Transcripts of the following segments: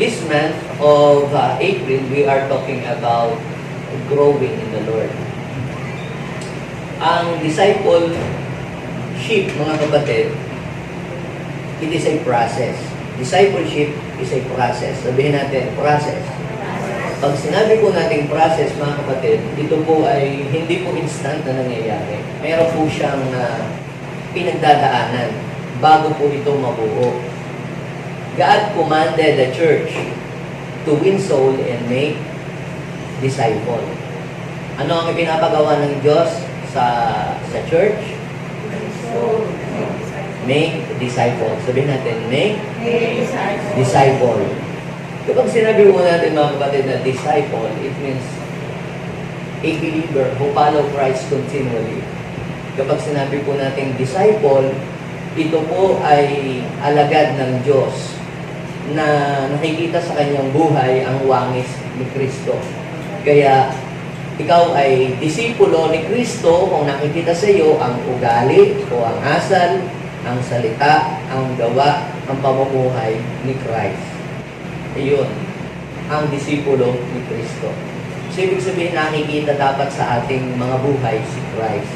This month of April, we are talking about growing in the Lord. Ang discipleship, mga kapatid, it is a process. Discipleship is a process. Sabihin natin, process. Pag sinabi po natin process, mga kapatid, ito po ay hindi po instant na nangyayari. Meron po siyang pinagdadaanan bago po ito mabuo. God commanded the church to win soul and make disciple. Ano ang ipinapagawa ng Diyos sa church? Make disciple. Sabihin natin, make disciple. Kapag sinabi mo natin, mga kapatid, na disciple, it means a believer who follow Christ continually. Kapag sinabi po natin disciple, ito po ay alagad ng Diyos na nakikita sa kanyang buhay ang wangis ni Kristo. Kaya ikaw ay disipulo ni Kristo kung nakikita sa iyo ang ugali o ang asal, ang salita, ang gawa, ang pamumuhay ni Christ. Iyon, ang disipulo ni Kristo. So, ibig sabihin, nakikita dapat sa ating mga buhay si Christ.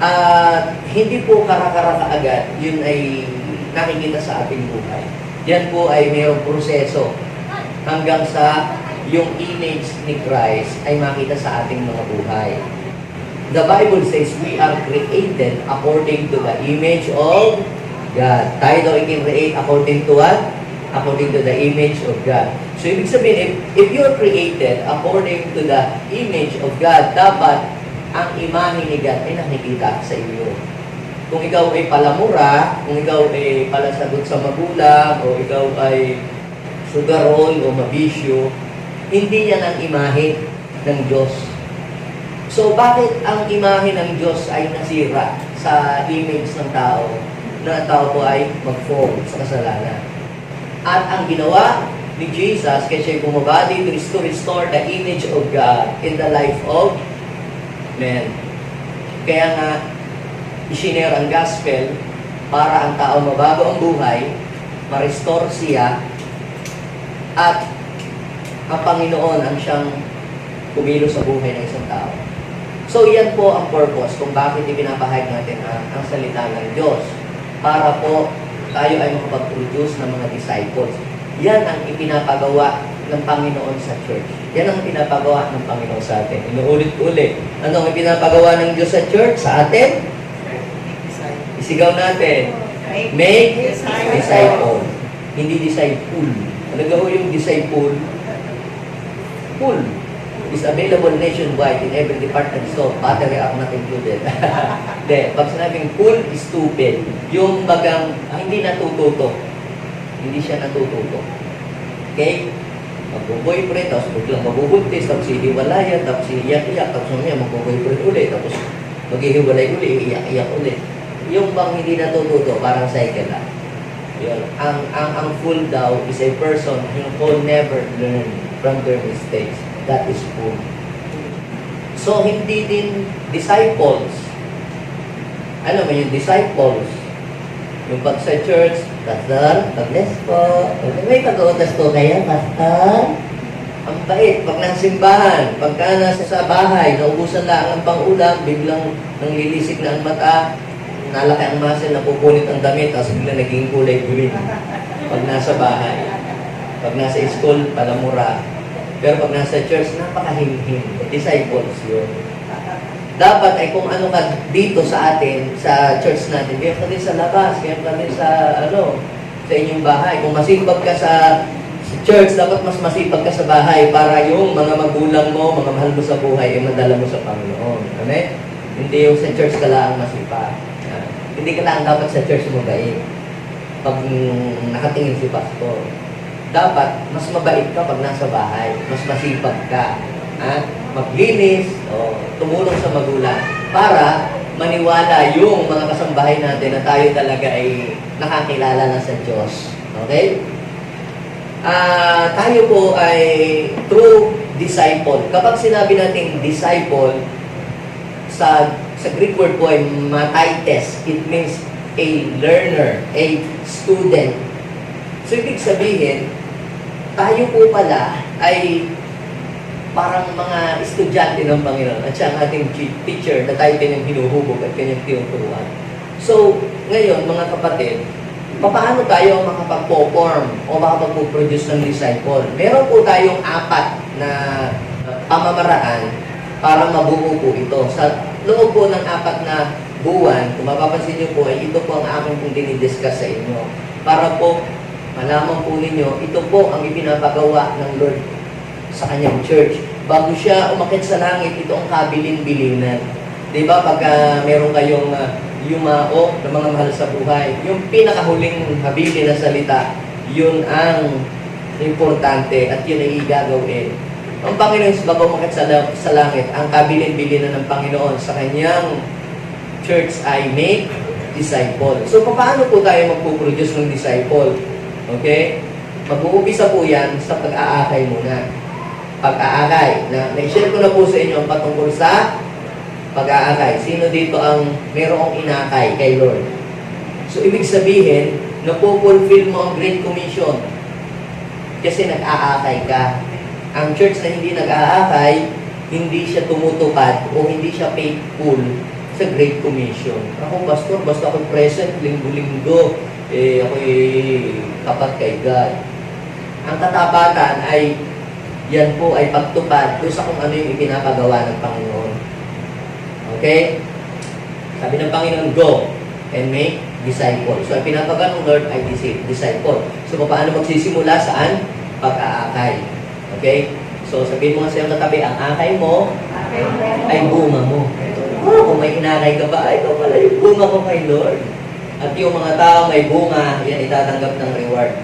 At hindi po kara-kara kaagad, yun ay nakikita sa ating buhay. Yan po ay mayroong proseso hanggang sa yung image ni Christ ay makita sa ating mga buhay. The Bible says we are created according to the image of God. Tayo daw i-create according to what? According to the image of God. So, ibig sabihin, if you are created according to the image of God, dapat ang imahe ni God ay nakikita sa iyo. Kung ikaw ay palamura, kung ikaw ay palasagot sa magulang, o ikaw ay sugarol o mabisyo, hindi yan ang imahe ng Diyos. So, bakit ang imahe ng Diyos ay nasira sa image ng tao, na ang tao po ay mag-fall sa kasalanan? At ang ginawa ni Jesus, kasi siya'y bumabati to restore the image of God in the life of man. Kaya nga, isinare ang gospel para ang tao mabago ang buhay, ma-restore siya, at ang Panginoon ang siyang kumilo sa buhay ng isang tao. So, yan po ang purpose kung bakit ipinapahayag natin ang salita ng Diyos. Para po tayo ay makapag-produce ng mga disciples. Yan ang ipinapagawa ng Panginoon sa church. Yan ang pinapagawa ng Panginoon sa atin. Inuulit-ulit. Ano ang ipinapagawa ng Diyos sa church? Sa atin? Isigaw natin. Make disciple. Hindi disciple. Ano ho yung disciple? Full is available nationwide in every department store. Battery are not included. De, pag sinabing full is stupid. Yung bagang hindi natututo. Hindi siya natututo. Okay? Mag-boyfriend, tapos biglang mabubuntis, tapos hihiwalayan, tapos iiyak-iyak, tapos mamaya mag-boyfriend ulit, tapos maghihiwalay ulit, iiyak-iyak ulit. Yung bang hindi natututo, parang cycle lang. Yun. Ang full daw is a person who never learn from their mistakes. That is full. So, hindi din disciples. Ano ba yung disciples? Yung pag sa church, Pastor, pag-bless po. May pag-uutas po kaya, Pastor? Ang bait. Pag nasa simbahan, pagka nasa sa bahay, naubusan lang ang pang-ulam, biglang nanglilisik na ang mata, nalaki ang muscle, napupunit ang damit, tapos biglang naging kulay green. Pag nasa bahay. Pag nasa school, palamura. Pero pag nasa church, napakahimhim. Disciples yun. Dapat ay kung ano ka dito sa atin, sa church natin, kaya ka din sa labas, kaya ka din sa, sa inyong bahay. Kung masipag ka sa church, dapat mas masipag ka sa bahay para yung mga magulang mo, mga mahal mo sa buhay, ay madala mo sa Panginoon. Amen? Hindi yung sa church ka lang masipag. Hindi ka lang dapat sa church mo mabait. Pag nakatingin si pastor. Dapat, mas mabait ka pag nasa bahay. Mas masipag ka. Maglinis, tumulong sa magulang. Para maniwala yung mga kasambahay natin na tayo talaga ay nakakilala na sa Diyos. Okay? Tayo po ay true disciple. Kapag sinabi natin disciple, sa Greek word po ay mataites. It means a learner, a student. So, ibig sabihin, tayo po pala ay parang mga estudyante ng Panginoon at siya ang ating teacher na tayo kanyang hinuhubog at kanyang tinuturuan. So, ngayon mga kapatid, paano tayo makapag-perform o makapag-produce ng disciple? Meron po tayong 4 na pamamaraan para mabuo po ito. Sa loob po ng 4 na buwan, kung mapapansin niyo po, ay ito po ang aking pong dinidiscuss sa inyo. Para po, malaman po ninyo, ito po ang ipinapagawa ng Lord sa kanyang church. Bago siya umakit sa langit, ito ang kabilin-bilinan. Diba, pagka meron kayong yumao ng mga mahal sa buhay, yung pinakahuling habilin na salita, yun ang importante at yun ay gagawin. Ang Panginoon, bago umakit sa langit, ang kabilin-bilinan ng Panginoon sa kanyang church ay make disciple. So, paano po tayo magpuproduce ng disciple? Okay? Mag-uumpisa po yan sa pag-aakay muna. Pag-aakay. Na-share ko na po sa inyo ang patungkol sa pag-aakay. Sino dito ang merong inakay kay Lord? So, ibig sabihin, napupulfill mo ang Great Commission. Kasi nag-aakay ka. Ang church na hindi nag-aakay, hindi siya tumutupad o hindi siya faithful sa Great Commission. Ako, pastor, basta ako present, linggo-linggo, ako'y tapat kay God. Ang katapatan ay, yan po ay pagtupad doon sa kung ano yung ipinapagawa ng Panginoon. Okay? Sabi ng Panginoon, go and make disciple. So, ang pinapagawa ng Lord ay disciple. So, paano magsisimula saan? Pag-aakay. Okay? So, sabihin mo nga sa iyong katabi, ang akay mo ay bunga mo. Oh, kung may inakay ka ba, ay, ito pala yung bunga ko kay Lord. At yung mga tao may bunga, yan itatanggap ng reward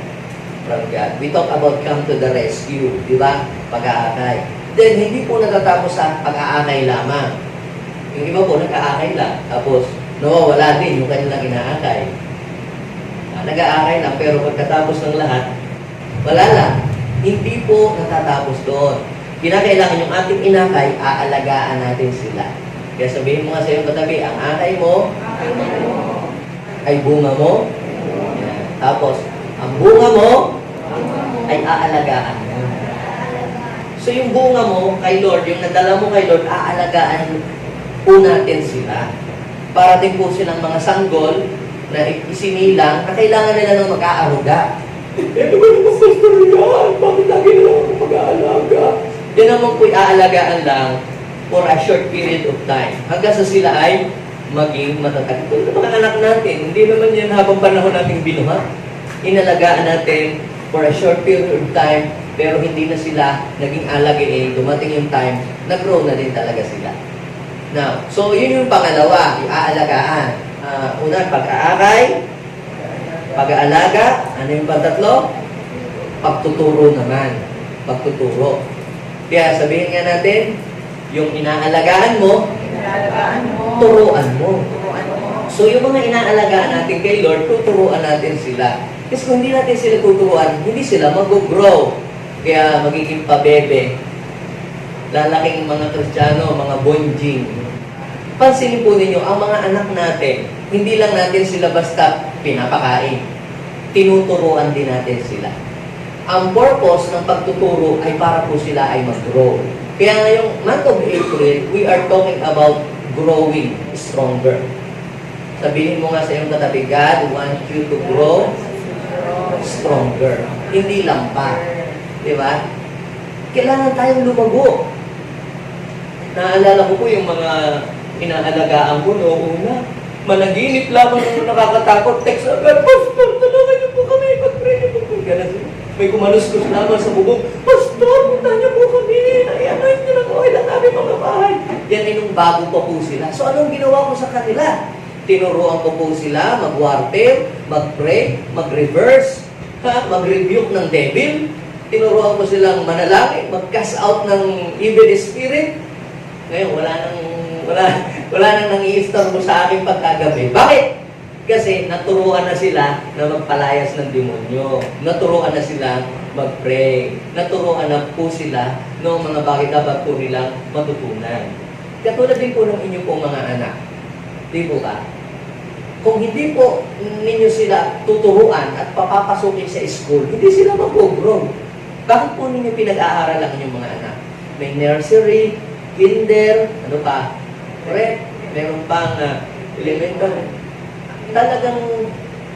from God. We talk about come to the rescue, di ba? Pag-aakay. Then, hindi po natatapos sa pag-aakay lamang. Yung iba po, nag-aakay lang. Tapos, wala din yung kanilang inaakay. Nag-aakay lang, pero pagkatapos ng lahat, wala lang. Hindi po natatapos doon. Kinakailangan yung ating inakay, aalagaan natin sila. Kaya sabihin mo nga sa iyong katabi, ang akay mo ay bunga mo. Tapos, ang bunga mo ay aalagaan mo. So, yung bunga mo kay Lord, yung nadala mo kay Lord, aalagaan po natin sila. Para din po silang mga sanggol na isinilang na kailangan nila ng mag-aaruga. Ano ba naman, pastor yan? Bakit lagi na lang ako mag-aalaga? Yan naman po'y aalagaan lang for a short period of time. Hanggang sa sila ay maging matatag. Ito yung mga anak natin. Hindi naman yan habang panahon nating binuhat. Inalagaan natin for a short period of time, pero hindi na sila naging alagain. Dumating yung time, nag-grow na din talaga sila. Now, so yun yung pangalawa, yung aalagaan. Una, pag-aakay, pag-aalaga, ano yung pantatlo? Pagtuturo naman. Pagtuturo. Kaya sabihin nga natin, yung inaalagaan mo, turuan mo. So yung mga inaalagaan natin kay Lord, tuturuan natin sila. Kasi kung hindi natin sila tuturuan, hindi sila mag-grow. Kaya magiging pabebe. Lalaking mga Kristiyano, mga bonjing. Pansinin po ninyo, ang mga anak natin, hindi lang natin sila basta pinapakain. Tinuturuan din natin sila. Ang purpose ng pagtuturo ay para po sila ay mag-grow. Kaya ngayong month of April, we are talking about growing stronger. Sabihin mo nga sa iyong katabi, God wants you to grow stronger. Hindi lang pa. Diba? Kailangan tayong lumago. Naalala ko po yung mga inaalagaan ko noong una. Managinip lamang nung nakakatakot. Text agad, Pastor, tulungan niyo po kami. Pag-pray niyo po kami. May kumaluskos lamang sa bubong. Pastor, punta niyo po kami. Ay, ano yung tinag-oil ang aming mga bahay. Yan ay nung bago pa po sila. So, anong ginawa ko sa kanila? Tinuruan ko po sila mag-wartel, mag-pray, mag-reverse, mag-rebuke ng devil. Tinuruan ko silang manalangin, mag-cast out ng evil spirit. Ngayon, wala nang nangi-istorbo sa aking pagkagabi. Bakit? Kasi naturuan na sila na magpalayas ng demonyo. Naturuan na sila mag-pray. Naturuan na po sila ng mga bagay dapat po nilang matutunan. Katulad din po ng inyo pong mga anak. Di po ba? Kung hindi po ninyo sila tuturuan at papapasukin sa school, hindi sila mag-grow. Bakit po ninyo pinag-aaral ang inyong mga anak? May nursery, kinder, ano pa? Correct? Meron pang elementary. Talagang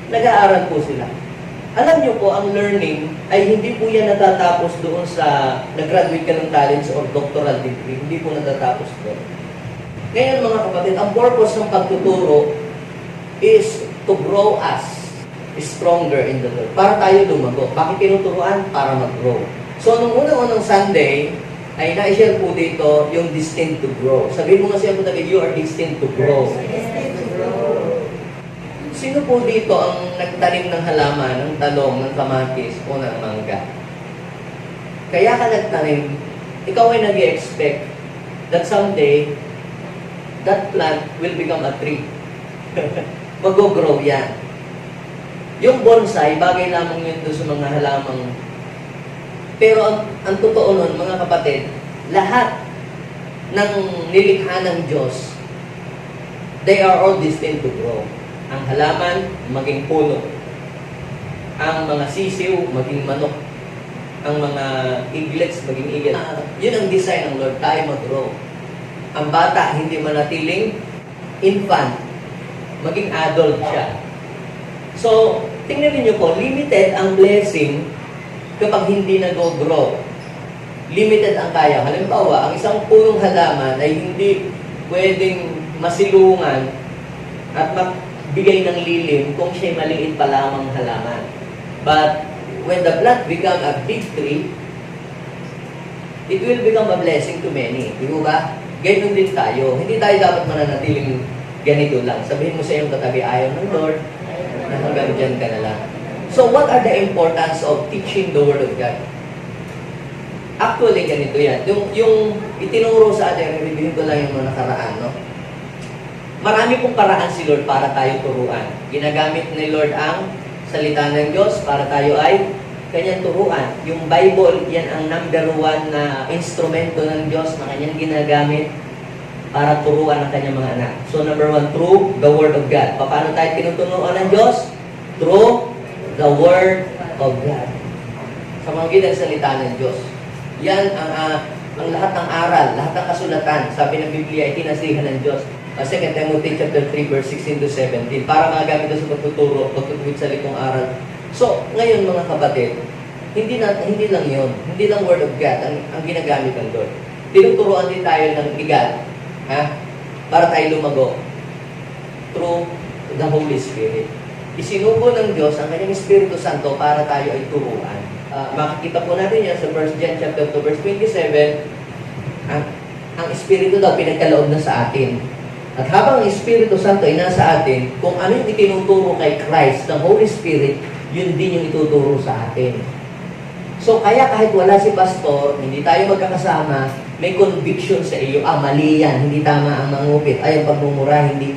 nag-aaral po sila. Alam nyo po, ang learning ay hindi po yan natatapos doon sa nag-graduate ka ng college or doctoral degree. Hindi po natatapos doon. Ngayon mga kapatid, ang purpose ng pagtuturo is to grow us stronger in the Lord. Para tayo lumago. Bakit tinuturuan? Para mag-grow. So, nung unang-unang Sunday, ay na-share po dito yung destined to grow. Sabihin mo nga siya po tabi, you are destined to grow. Destined to grow. Sino po dito ang nagtanim ng halaman, ng talong, ng kamatis, o ng mangga? Kaya ka nagtanim, ikaw ay nag-expect that someday, that plant will become a tree. Mag-grow yan. Yung bonsai, bagay lamang yun doon sa mga halamang. Pero ang totoo nun, mga kapatid, lahat ng nilikha ng Diyos, they are all destined to grow. Ang halaman, maging puno. Ang mga sisiw, maging manok. Ang mga iglets, maging iglet. Yun ang design ng Lord, tayo mag-grow. Ang bata, hindi manatiling infant. Maging adult siya. So, tingnan niyo po, limited ang blessing kapag hindi nag-grow. Limited ang kaya. Halimbawa, ang isang punong halaman ay hindi pwedeng masilungan at bigay ng lilim kung siya'y maliit pa lamang halaman. But when the plant become a big tree, it will become a blessing to many. Di ba? Ganyan din tayo. Hindi tayo dapat mananatiling ganito lang. Sabihin mo sa iyong katabi, ayaw ng Lord, na hanggang dyan ka na lang. So what are the importance of teaching the Word of God? Actually, ganito yan. Yung itinuro sa atin, reviewin ko lang yung mga nakaraan, no? Marami pong paraan si Lord para tayo turuan. Ginagamit ni Lord ang salita ng Diyos para tayo ay kanyang turuan. Yung Bible, yan ang number one na instrumento ng Diyos na kanyang ginagamit para turuan ang kanyang mga anak. So number one, through the Word of God. Paano tayo tinutunuan ng Diyos? Through the Word of God. Sa mga salita ng Diyos. Yan ang lahat ng aral, lahat ng kasulatan. Sabi ng Biblia ay tinasihan ng Diyos. 2 Timothy chapter 3 verse 16 to 17 para magamit sa pagtuturo, pagtutuwid sa litong aral. So, ngayon mga kapatid, hindi lang yun. Hindi lang Word of God ang ginagamit ng Lord. Tinuturuan din tayo ng legal. Para tayo lumago. Through the Holy Spirit. Isinubo ng Diyos ang kanyang Espiritu Santo para tayo ay turuan. Makikita po natin yan sa 1 John chapter 2 verse 27. Ang Espiritu daw pinagkaloob na sa atin. At habang ang Espiritu Santo ay nasa atin, kung ano yung itinuturo kay Christ, ng Holy Spirit, yun din yung ituturo sa atin. So, kaya kahit wala si pastor, hindi tayo magkakasama, may conviction sa iyo, mali yan, hindi tama ang mangupit, ay, ang pagmumura, hindi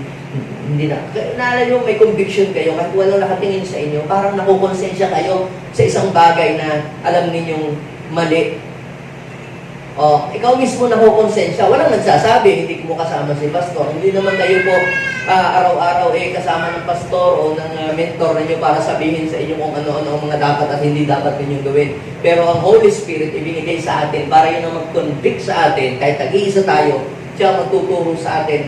na. Naalala nyo, may conviction kayo, kahit walang nakatingin sa inyo, parang nakukonsensya kayo sa isang bagay na alam ninyong mali. Ikaw mismo nakukonsensya, walang nagsasabi, hindi mo kasama si pastor, hindi naman kayo po araw-araw kasama ng pastor o ng mentor ninyo para sabihin sa inyo kung ano-ano ang mga dapat at hindi dapat ninyong gawin. Pero ang Holy Spirit ibinigay sa atin para yun ang mag-convict sa atin, kahit tag-iisa tayo, siya magtuturo sa atin,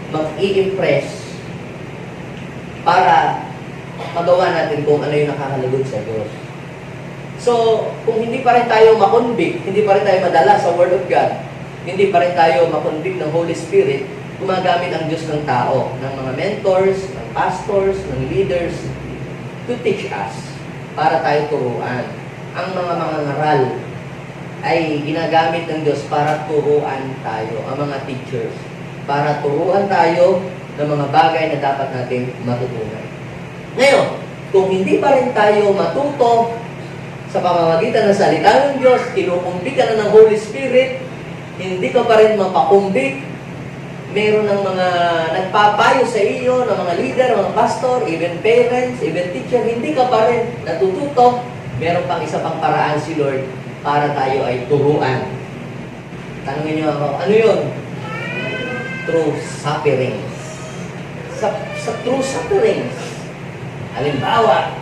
mag-i-impress para magawa natin kung ano yung nakakalugod sa Diyos. So, kung hindi pa rin tayo makonvict, hindi pa rin tayo madala sa Word of God, hindi pa rin tayo makonvict ng Holy Spirit, gumagamit ang Diyos ng tao, ng mga mentors, ng pastors, ng leaders, to teach us, para tayo turuan. Ang mga ngaral ay ginagamit ng Diyos para turuan tayo, ang mga teachers, para turuan tayo ng mga bagay na dapat natin matutunan. Ngayon, kung hindi pa rin tayo matuto sa pamamagitan ng salita ng Diyos, kinukumbik ka na ng Holy Spirit, hindi ka pa rin mapakumbik, meron ng mga nagpapayo sa iyo, ng mga leader, mga pastor, even parents, even teacher, hindi ka pa rin natututo, meron pang isa pang paraan si Lord para tayo ay turuan. Tanungin niyo ako, ano yun? Through sufferings. Sa true sufferings. Halimbawa,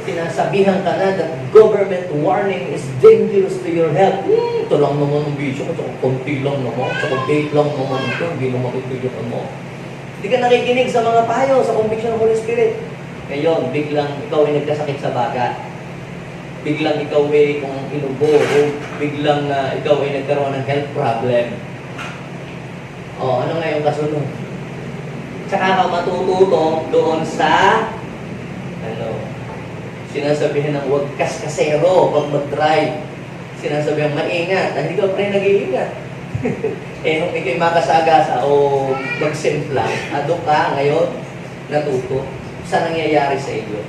Sinasabihan ka na that government warning is dangerous to your health. Ito lang naman ang bisyo, ito konti lang naman, ito date lang naman ito, hindi naman itutuloy mo. Hindi ka nakikinig sa mga payo, sa conviction ng Holy Spirit. Ngayon, biglang ikaw ay nagkasakit sa baga. Biglang ikaw ay kung inubo, o biglang ikaw ay nagkaroon ng health problem. O, ano nga yung kasunod? Tsaka ka matututo doon sa sinasabihan ng huwag kaskasero pag mag-drive. Sinasabihan maingat. Hindi ka pa rin nag-iingat. Nung ikay makasagasa o mag-simpla, ado ka ngayon, natuto. Sa nangyayari sa iyo.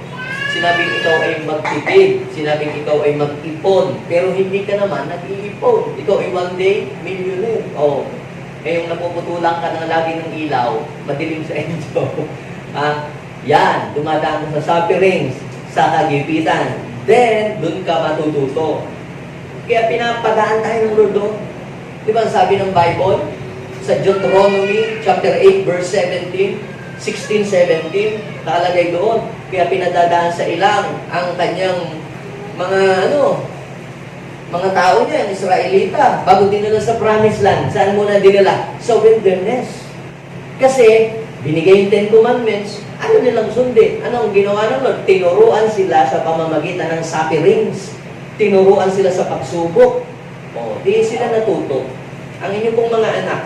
Sinabing ikaw ay magtipid. Sinabing ikaw ay mag-ipon. Pero hindi ka naman nag-iipon. Ikaw ay one day millionaire. Ngayong napuputulang ka ng lagi ng ilaw, madilim sa inyo. Yan, dumadaan mo sa sufferings, sa kagipitan. Then, dun ka matututo. Kaya pinapadaan tayo ng Lord doon. Di ba sabi ng Bible? Sa Deuteronomy chapter 8 verse 17, 16, 17, nakalagay doon. Kaya pinadadaan sa ilang ang kanyang mga tao niya, Israelita, bago dinala sa promised land. Saan muna dinala? Sa wilderness. Kasi, binigay yung 10 commandments, ano nilang sundin? Ano ang ginawa ng Lord? Tinuruan sila sa pamamagitan ng sufferings. Tinuruan sila sa pagsubok. Di sila natuto. Ang inyong pong mga anak,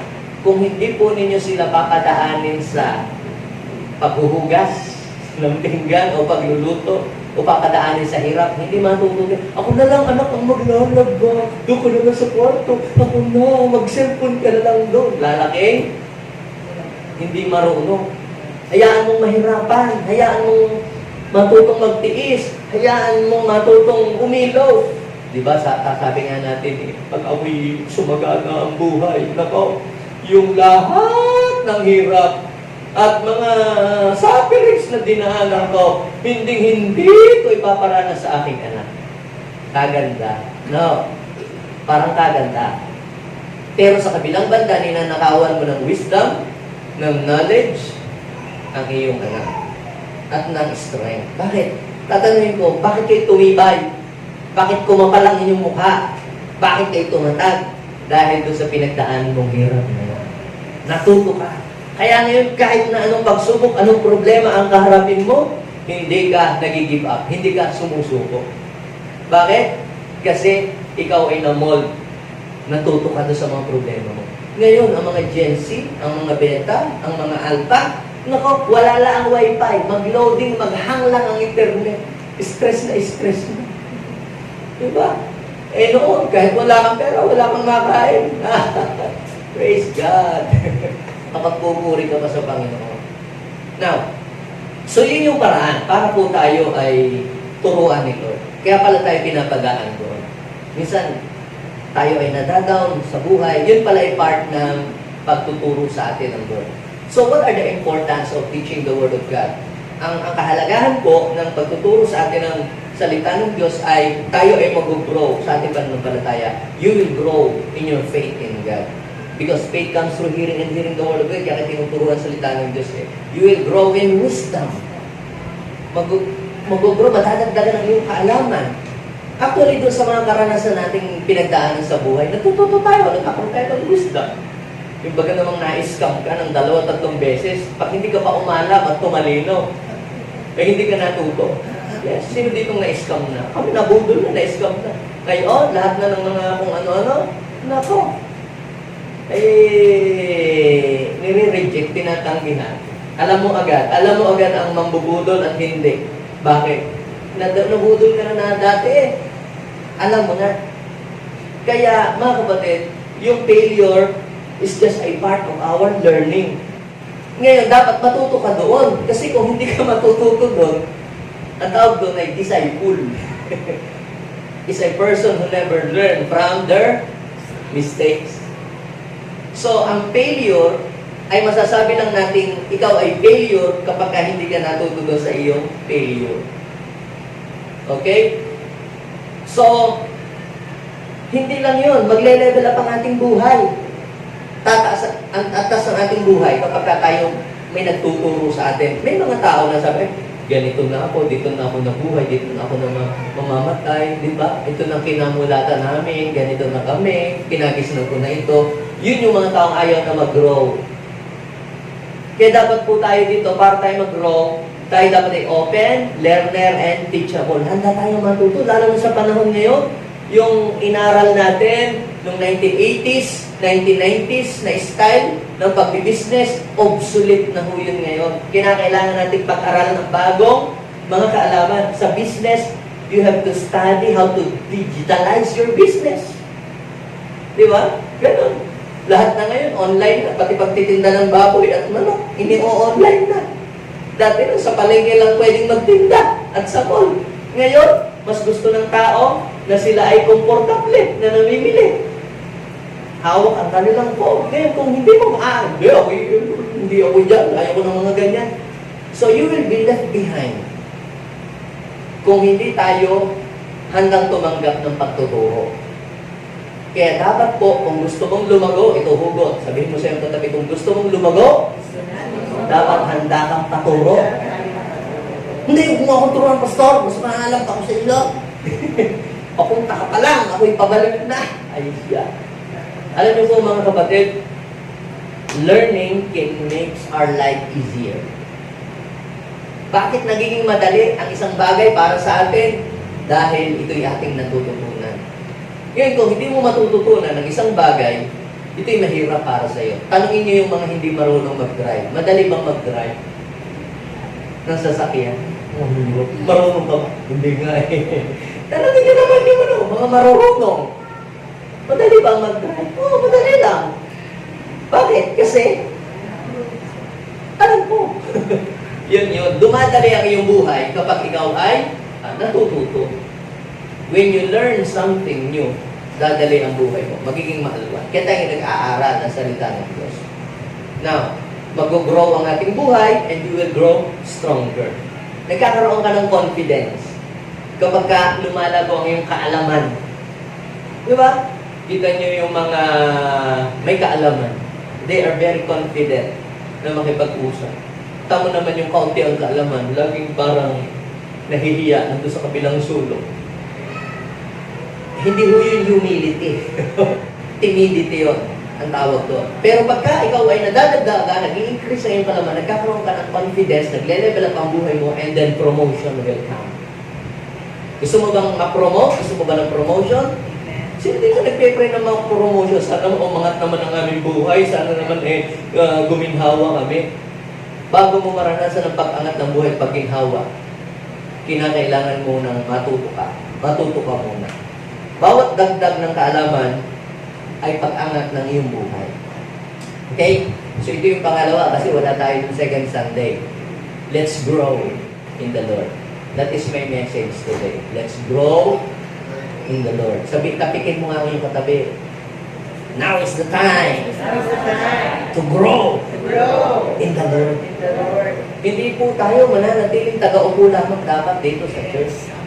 kung hindi po ninyo sila papadaanin sa paghuhugas ng pinggan o pagluluto o papadaanin sa hirap, hindi matutunan. Ako na lang anak ang maglalaba. Doon ka na lang sa kwarto. Ako na, mag-cellphone ka na lang doon. Lalaking, hindi marunong. Hayaan mong mahirapan. Hayaan mong matutong magtiis. Hayaan mong matutong umilaw. Diba, sabi nga natin, pag ako'y sumagana ang buhay, nako, yung lahat ng hirap at mga sufferings na dinaanan ko, hindi ko ipaparanas sa aking anak. Kaganda. No. Parang kaganda. Pero sa kabilang banda, ninanakawan mo ng wisdom, ng knowledge, ang iyong anak. At ng strength. Bakit? Tatanungin ko, bakit kayo tumibay? Bakit kumapalang inyong mukha? Bakit kayo tumatag? Dahil doon sa pinagdaan mong hirap na yan. Natuto ka. Kaya ngayon, kahit na anong pagsubok, anong problema ang kaharapin mo, hindi ka nag-give up, hindi ka sumusuko. Bakit? Kasi ikaw ay na-mold. Natuto ka doon sa mga problema mo. Ngayon, ang mga Gen Z, ang mga beta, ang mga alpha, nako, wala lang ang wifi, mag-loading, mag-hang lang ang internet. Stress na stress na. Diba? Noon, kahit wala kang pera, wala kang makain. Praise God. Kapagpupuri ka pa sa Panginoon. Now, so yun yung paraan para po tayo ay turuan ni Lord. Kaya pala tayo pinapadaan doon. Minsan, tayo ay nadadown sa buhay. Yun pala ay part ng pagtuturo sa atin ng Lord. So, what are the importance of teaching the Word of God? Ang kahalagahan po ng pagtuturo sa atin ng salita ng Diyos ay tayo ay mag-grow sa ating pananampalataya. You will grow in your faith in God. Because faith comes through hearing and hearing the Word of God. Kaya tinuturuan salita ng Diyos. You will grow in wisdom. Mag-grow, matadagdagan ng iyong kaalaman. Actually, doon sa mga karanasan nating pinagdaanan sa buhay, natututo tayo, nagkakaroon tayo ng wisdom. Yung baga namang na-scam ka ng 2-3 beses, pag hindi ka pa umalam at tumalino, hindi ka natuto. Yes, sino ditong na-scam na? Kami nabudol na, na-scam na. Ngayon, lahat na ng mga kung ano-ano, nako. Nire-reject, tinatanggihan. Alam mo agad ang mambubudol at hindi. Bakit? Nabudol ka na dati. Alam mo na. Kaya, mga kapatid, yung failure is just a part of our learning. Ngayon, dapat matuto ka doon. Kasi kung hindi ka matututo doon, ang tawag doon ay disciple. Is a person who never learned from their mistakes. So, ang failure, ay masasabi lang natin, ikaw ay failure kapag hindi ka natututo sa iyong failure. Okay? So, hindi lang yun. Magle-level up ang ating buhay. Tataas ang ating buhay kapag tayo may nagtuturo sa atin. May mga tao na sabi, ganito na ako, dito na ako nabuhay, dito na ako na mamamatay, di ba? Ito na kinamulatan namin, ganito na kami, kinagisnan ko na ito. Yun yung mga taong ayaw na mag-grow. Kaya dapat po tayo dito, para tayo mag-grow, tayo dapat ay open, learner, and teachable. Handa tayong matuto, lalo na sa panahon ngayon. Yung inaral natin noong 1980s, 1990s na style ng pagbibusiness, obsolete na ho yun ngayon. Kinakailangan natin pag-aralan ng bagong mga kaalaman. Sa business, you have to study how to digitalize your business. Di ba? Ganun. Lahat na ngayon, online na. Pati pagtitinda ng baboy at manok, ini-online na. Dati lang, sa palengke lang pwedeng magtinda at sa mall. Ngayon, mas gusto ng tao na sila ay komportable na namimili. Hawak ang kanilang phone. Ngayon, kung hindi mo, hindi ako dyan. Ayaw ko ng mga ganyan. So, you will be left behind. Kung hindi tayo handang tumanggap ng pagtuturo. Kaya dapat po, kung gusto mong lumago, ito hugot. Sabihin mo sa iyong katabi, kung gusto mong lumago, dapat handa kang paturo. Hindi, huwag mo akong turuan, pastor. Mas maalam pa ako sa ilo. Papunta ka pa lang, ako'y pabalik na. Ay, siya. Alam niyo po mga kapatid, learning can make our life easier. Bakit nagiging madali ang isang bagay para sa atin? Dahil ito'y ating natututunan. Ngayon, kung hindi mo matututunan ng isang bagay, ito'y mahirap para sa iyo. Tanungin niyo yung mga hindi marunong mag-drive. Madali bang mag-drive? Ng sasakyan? Marunong ka ba? Hindi nga eh. Tanungin niyo naman yung mga marunong. Madali bang mag-drive? Oo, madali lang. Bakit? Kasi, alam ko. Yun. Dumadali ang iyong buhay kapag ikaw ay natututo. When you learn something new, dadali ang buhay mo. Magiging mahalwa. Kaya tayo nag-aaral ng salita ng Diyos. Now, mag-grow ang ating buhay and you will grow stronger. Nagkakaroon ka ng confidence kapag ka lumalago ang iyong kaalaman. Di ba? Kita nyo yung mga may kaalaman. They are very confident na makipag-usap. Tamo naman yung kaunti ang kaalaman, laging parang nahihiya nandun sa kabilang sulok. Hindi ho yung humility. Timidity yun, ang tawag doon. Pero pagka ikaw ay nadadagdaga, nag-i-increase sa iyong kaalaman, nagkakaroon ka ng confidence, nagle-level up ang buhay mo, and then promotion will come. Gusto mo bang ma-promote? Gusto mo ba ng promotion? Sino din ka nagpe-pray ng mga promotion? Sana umangat naman ang aming buhay, sana naman guminhawa kami. Bago mo maranasan ang pag-angat ng buhay at pagginhawa, kinakailangan mo nang matuto ka. Matuto ka muna. Bawat dagdag ng kaalaman ay pag-angat ng iyong buhay. Okay? So ito yung pangalawa kasi wala tayo ng second Sunday. Let's grow in the Lord. That is my message today. Let's grow in the Lord. Tapikin mo nga yung katabi. Now is the time to grow in the Lord. Hindi po tayo mananatiling taga-upo lamang dapat dito sa church.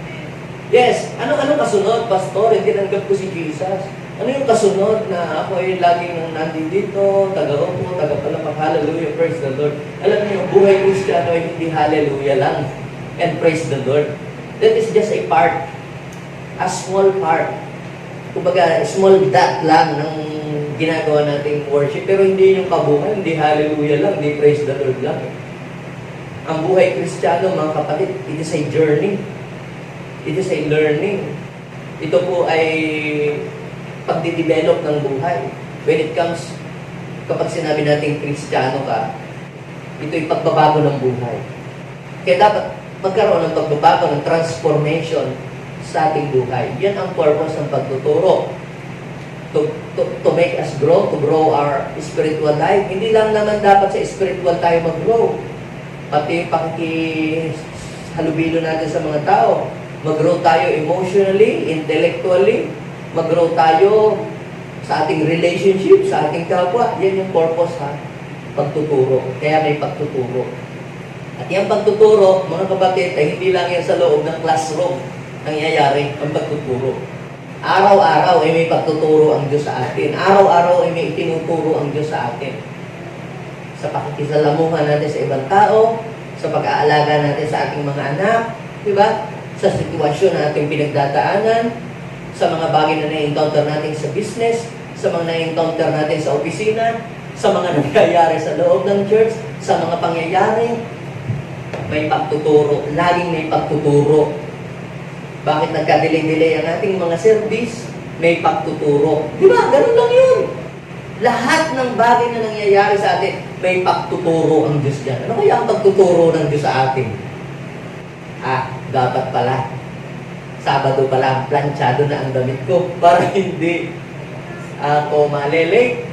Yes, anong kasunod, Pastor? Tinanggap ko si Jesus. Ano yung kasunod na ako ay laging nandito, taga-upo, taga-palapag, hallelujah, praise the Lord. Alam niyo, buhay Kristiyano ay hindi hallelujah lang and praise the Lord. That is just a part, a small part. Kumbaga, small dot lang ng ginagawa nating worship, pero hindi yung kabuhay, hindi hallelujah lang, hindi praise the Lord lang. Ang buhay Kristiyano, mga kapatid, it is a journey. It is a learning. Ito po ay pagdidevelop ng buhay. When it comes, kapag sinabi natin Kristiyano ka, ito'y pagbabago ng buhay. Kaya dapat magkaroon ng pagbabago, ng transformation sa ating buhay. Yan ang purpose ng pagtuturo. To make us grow, to grow our spiritual life. Hindi lang naman dapat sa spiritual tayo mag-grow. Pati pakikihalubilo natin sa mga tao. Mag-grow tayo emotionally, intellectually. Mag-grow tayo sa ating relationship, sa ating kapwa. Yan yung purpose ha. Pagtuturo. Kaya may pagtuturo. At yung pagtuturo, mga kapatid, ay hindi lang yan sa loob ng classroom nangyayari ang pagtuturo. Araw-araw ay may pagtuturo ang Diyos sa atin. Araw-araw ay may itinuturo ang Diyos sa atin. Sa pakikisalamuhan natin sa ibang tao, sa pag-aalaga natin sa ating mga anak, di ba? Sa sitwasyon na ating pinagdadaanan, sa mga bagay na na-encounter natin sa business, sa mga na-encounter natin sa opisina, sa mga nangyayari sa loob ng church, sa mga pangyayari, may pagtuturo. Laging may pagtuturo. Bakit nagka-delay-delay ang ating mga service? May pagtuturo. Di ba? Ganun lang yun. Lahat ng bagay na nangyayari sa atin, may pagtuturo ang Diyos dyan. Ano kaya ang pagtuturo ng Diyos sa atin? Dapat pala, Sabado pala, planchado na ang damit ko para hindi ako malelate.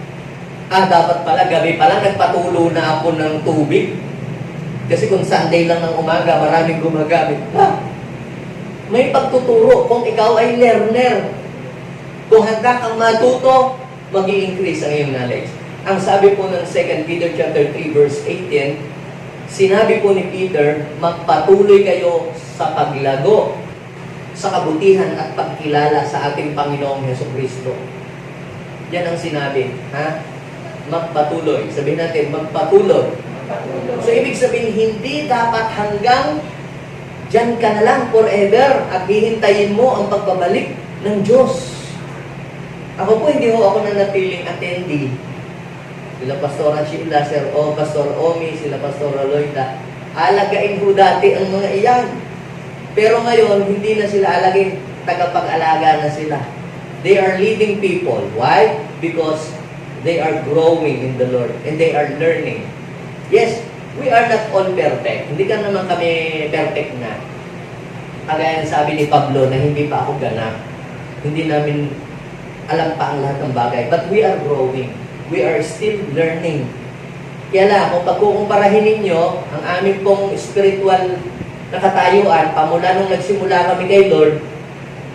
Dapat pala, gabi pala, nagpatulo na ako ng tubig. Kasi kung Sunday lang ng umaga, maraming gumagamit. May pagtuturo kung ikaw ay learner. Kung handa kang matuto, mag-i-increase ang iyong knowledge. Ang sabi po ng 2 Peter chapter 3 verse 18, sinabi po ni Peter, magpatuloy kayo sa paglago, sa kabutihan at pagkilala sa ating Panginoong Hesukristo. Yan ang sinabi. Magpatuloy. Sabihin natin, magpatuloy. So, ibig sabihin, hindi dapat hanggang dyan ka na lang forever at hihintayin mo ang pagbabalik ng Diyos. Ako po, hindi ho ako nanatiling attendee. Sila Pastora Sheila, Sir O, Pastor Omi, sila Pastora Loida. Alagain ho dati ang mga iyan. Pero ngayon, hindi na sila alagin. Tagapag-alaga na sila. They are leading people. Why? Because they are growing in the Lord and they are learning. Yes, we are not all perfect. Hindi ka naman kami perfect na. Kagaya sabi ni Pablo na hindi pa ako ganap. Hindi namin alam pa ang lahat ng bagay. But we are growing. We are still learning. Kaya lang, kung pagkukumparahin ninyo, ang aming pong spiritual na katayuan, pamula nung nagsimula kami kay Lord,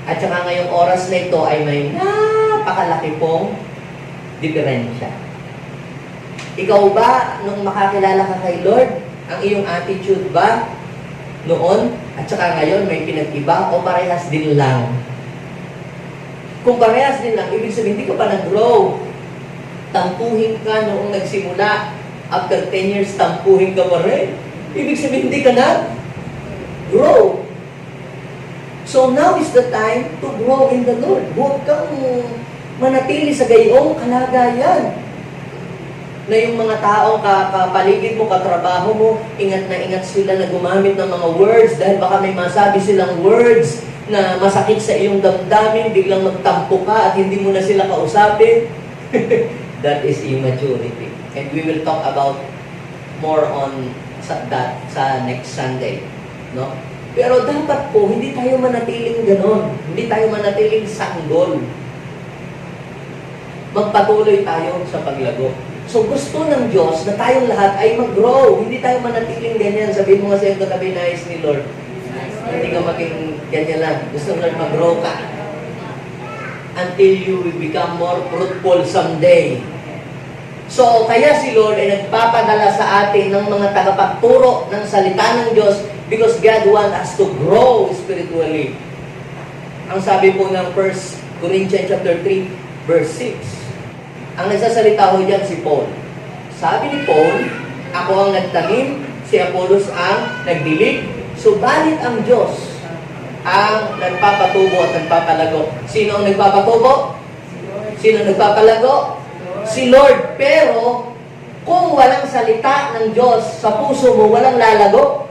at saka ngayong oras na ito ay may napakalaki pong diferensya. Ikaw ba, nung makakilala ka kay Lord, ang iyong attitude ba noon at saka ngayon may pinag-iba o parehas din lang? Kung parehas din lang, ibig sabihin hindi ka pa nag-grow. Tampuhin ka noong nagsimula. After 10 years, tampuhin ka pa rin. Ibig sabihin hindi ka grow. So now is the time to grow in the Lord. Huwag kang manatili sa gayong kalagayan. Na yung mga taong kapaligid mo, katrabaho mo, ingat na ingat sila na gumamit ng mga words dahil baka may masabi silang words na masakit sa iyong damdamin, biglang magtampo ka at hindi mo na sila kausapin. That is immaturity. And we will talk about more on that sa next Sunday. No? Pero dapat po, hindi tayo manatiling ganon. Hindi tayo manatiling sanggol. Magpatuloy tayo sa paglago. So gusto ng Diyos na tayong lahat ay mag-grow. Hindi tayo manatiling ganyan. Sabihin mo nga sa iyong katabi, nais ni Lord. Hindi ka maging ganyan lang. Gusto ng Lord mag-grow ka. Until you will become more fruitful someday. So, kaya si Lord ay nagpapadala sa atin ng mga tagapagturo ng salita ng Diyos because God wants us to grow spiritually. Ang sabi po ng 1 Corinthians chapter 3, verse 6. Ang nagsasalita ko dyan si Paul. Sabi ni Paul, ako ang nagtanim, si Apollos ang nagdilig, subalit ang Diyos ang nagpapatubo at nagpapalago. Sino ang nagpapatubo? Sino ang nagpapalago? Si Lord. Pero, kung walang salita ng Diyos sa puso mo, walang lalago.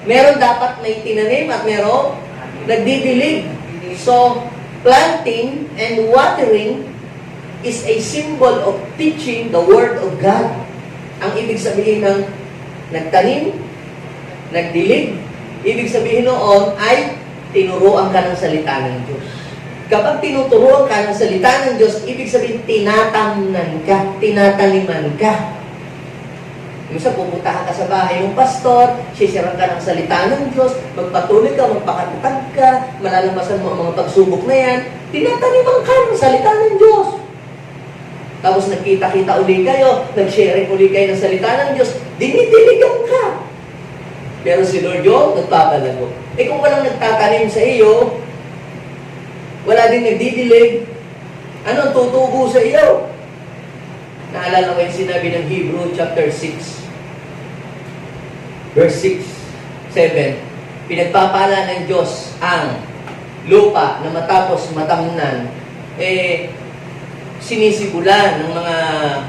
Meron dapat may tinanim at meron nagdidilig. So, planting and watering is a symbol of teaching the Word of God. Ang ibig sabihin ng nagtanim, nagdilig, ibig sabihin noon ay tinuruan ka ng salita ng Diyos. Kapag tinuturuan ka ng salita ng Diyos, ibig sabihin tinatamnan ka, tinataniman ka. Minsan pupunta ka sa bahay ng pastor, sisiran ka ng salita ng Diyos, magpatuloy ka, magpakatupad ka, malalabasan mo ang mga pagsubok na yan, tinataniman ka ng salita ng Diyos. Tapos nagkita-kita uli kayo, nag-sharing uli kayo ng salita ng Diyos, dinidiligan ka. Pero si Lord yung nagpapalago. Eh kung walang nagtatanim sa iyo, wala din nagdidilig, anong tutubo sa iyo? Naalala ko yung sinabi ng Hebrew chapter 6. Verse 6, 7, pinagpapala ng Diyos ang lupa na matapos matamnan, sinisibulan ng mga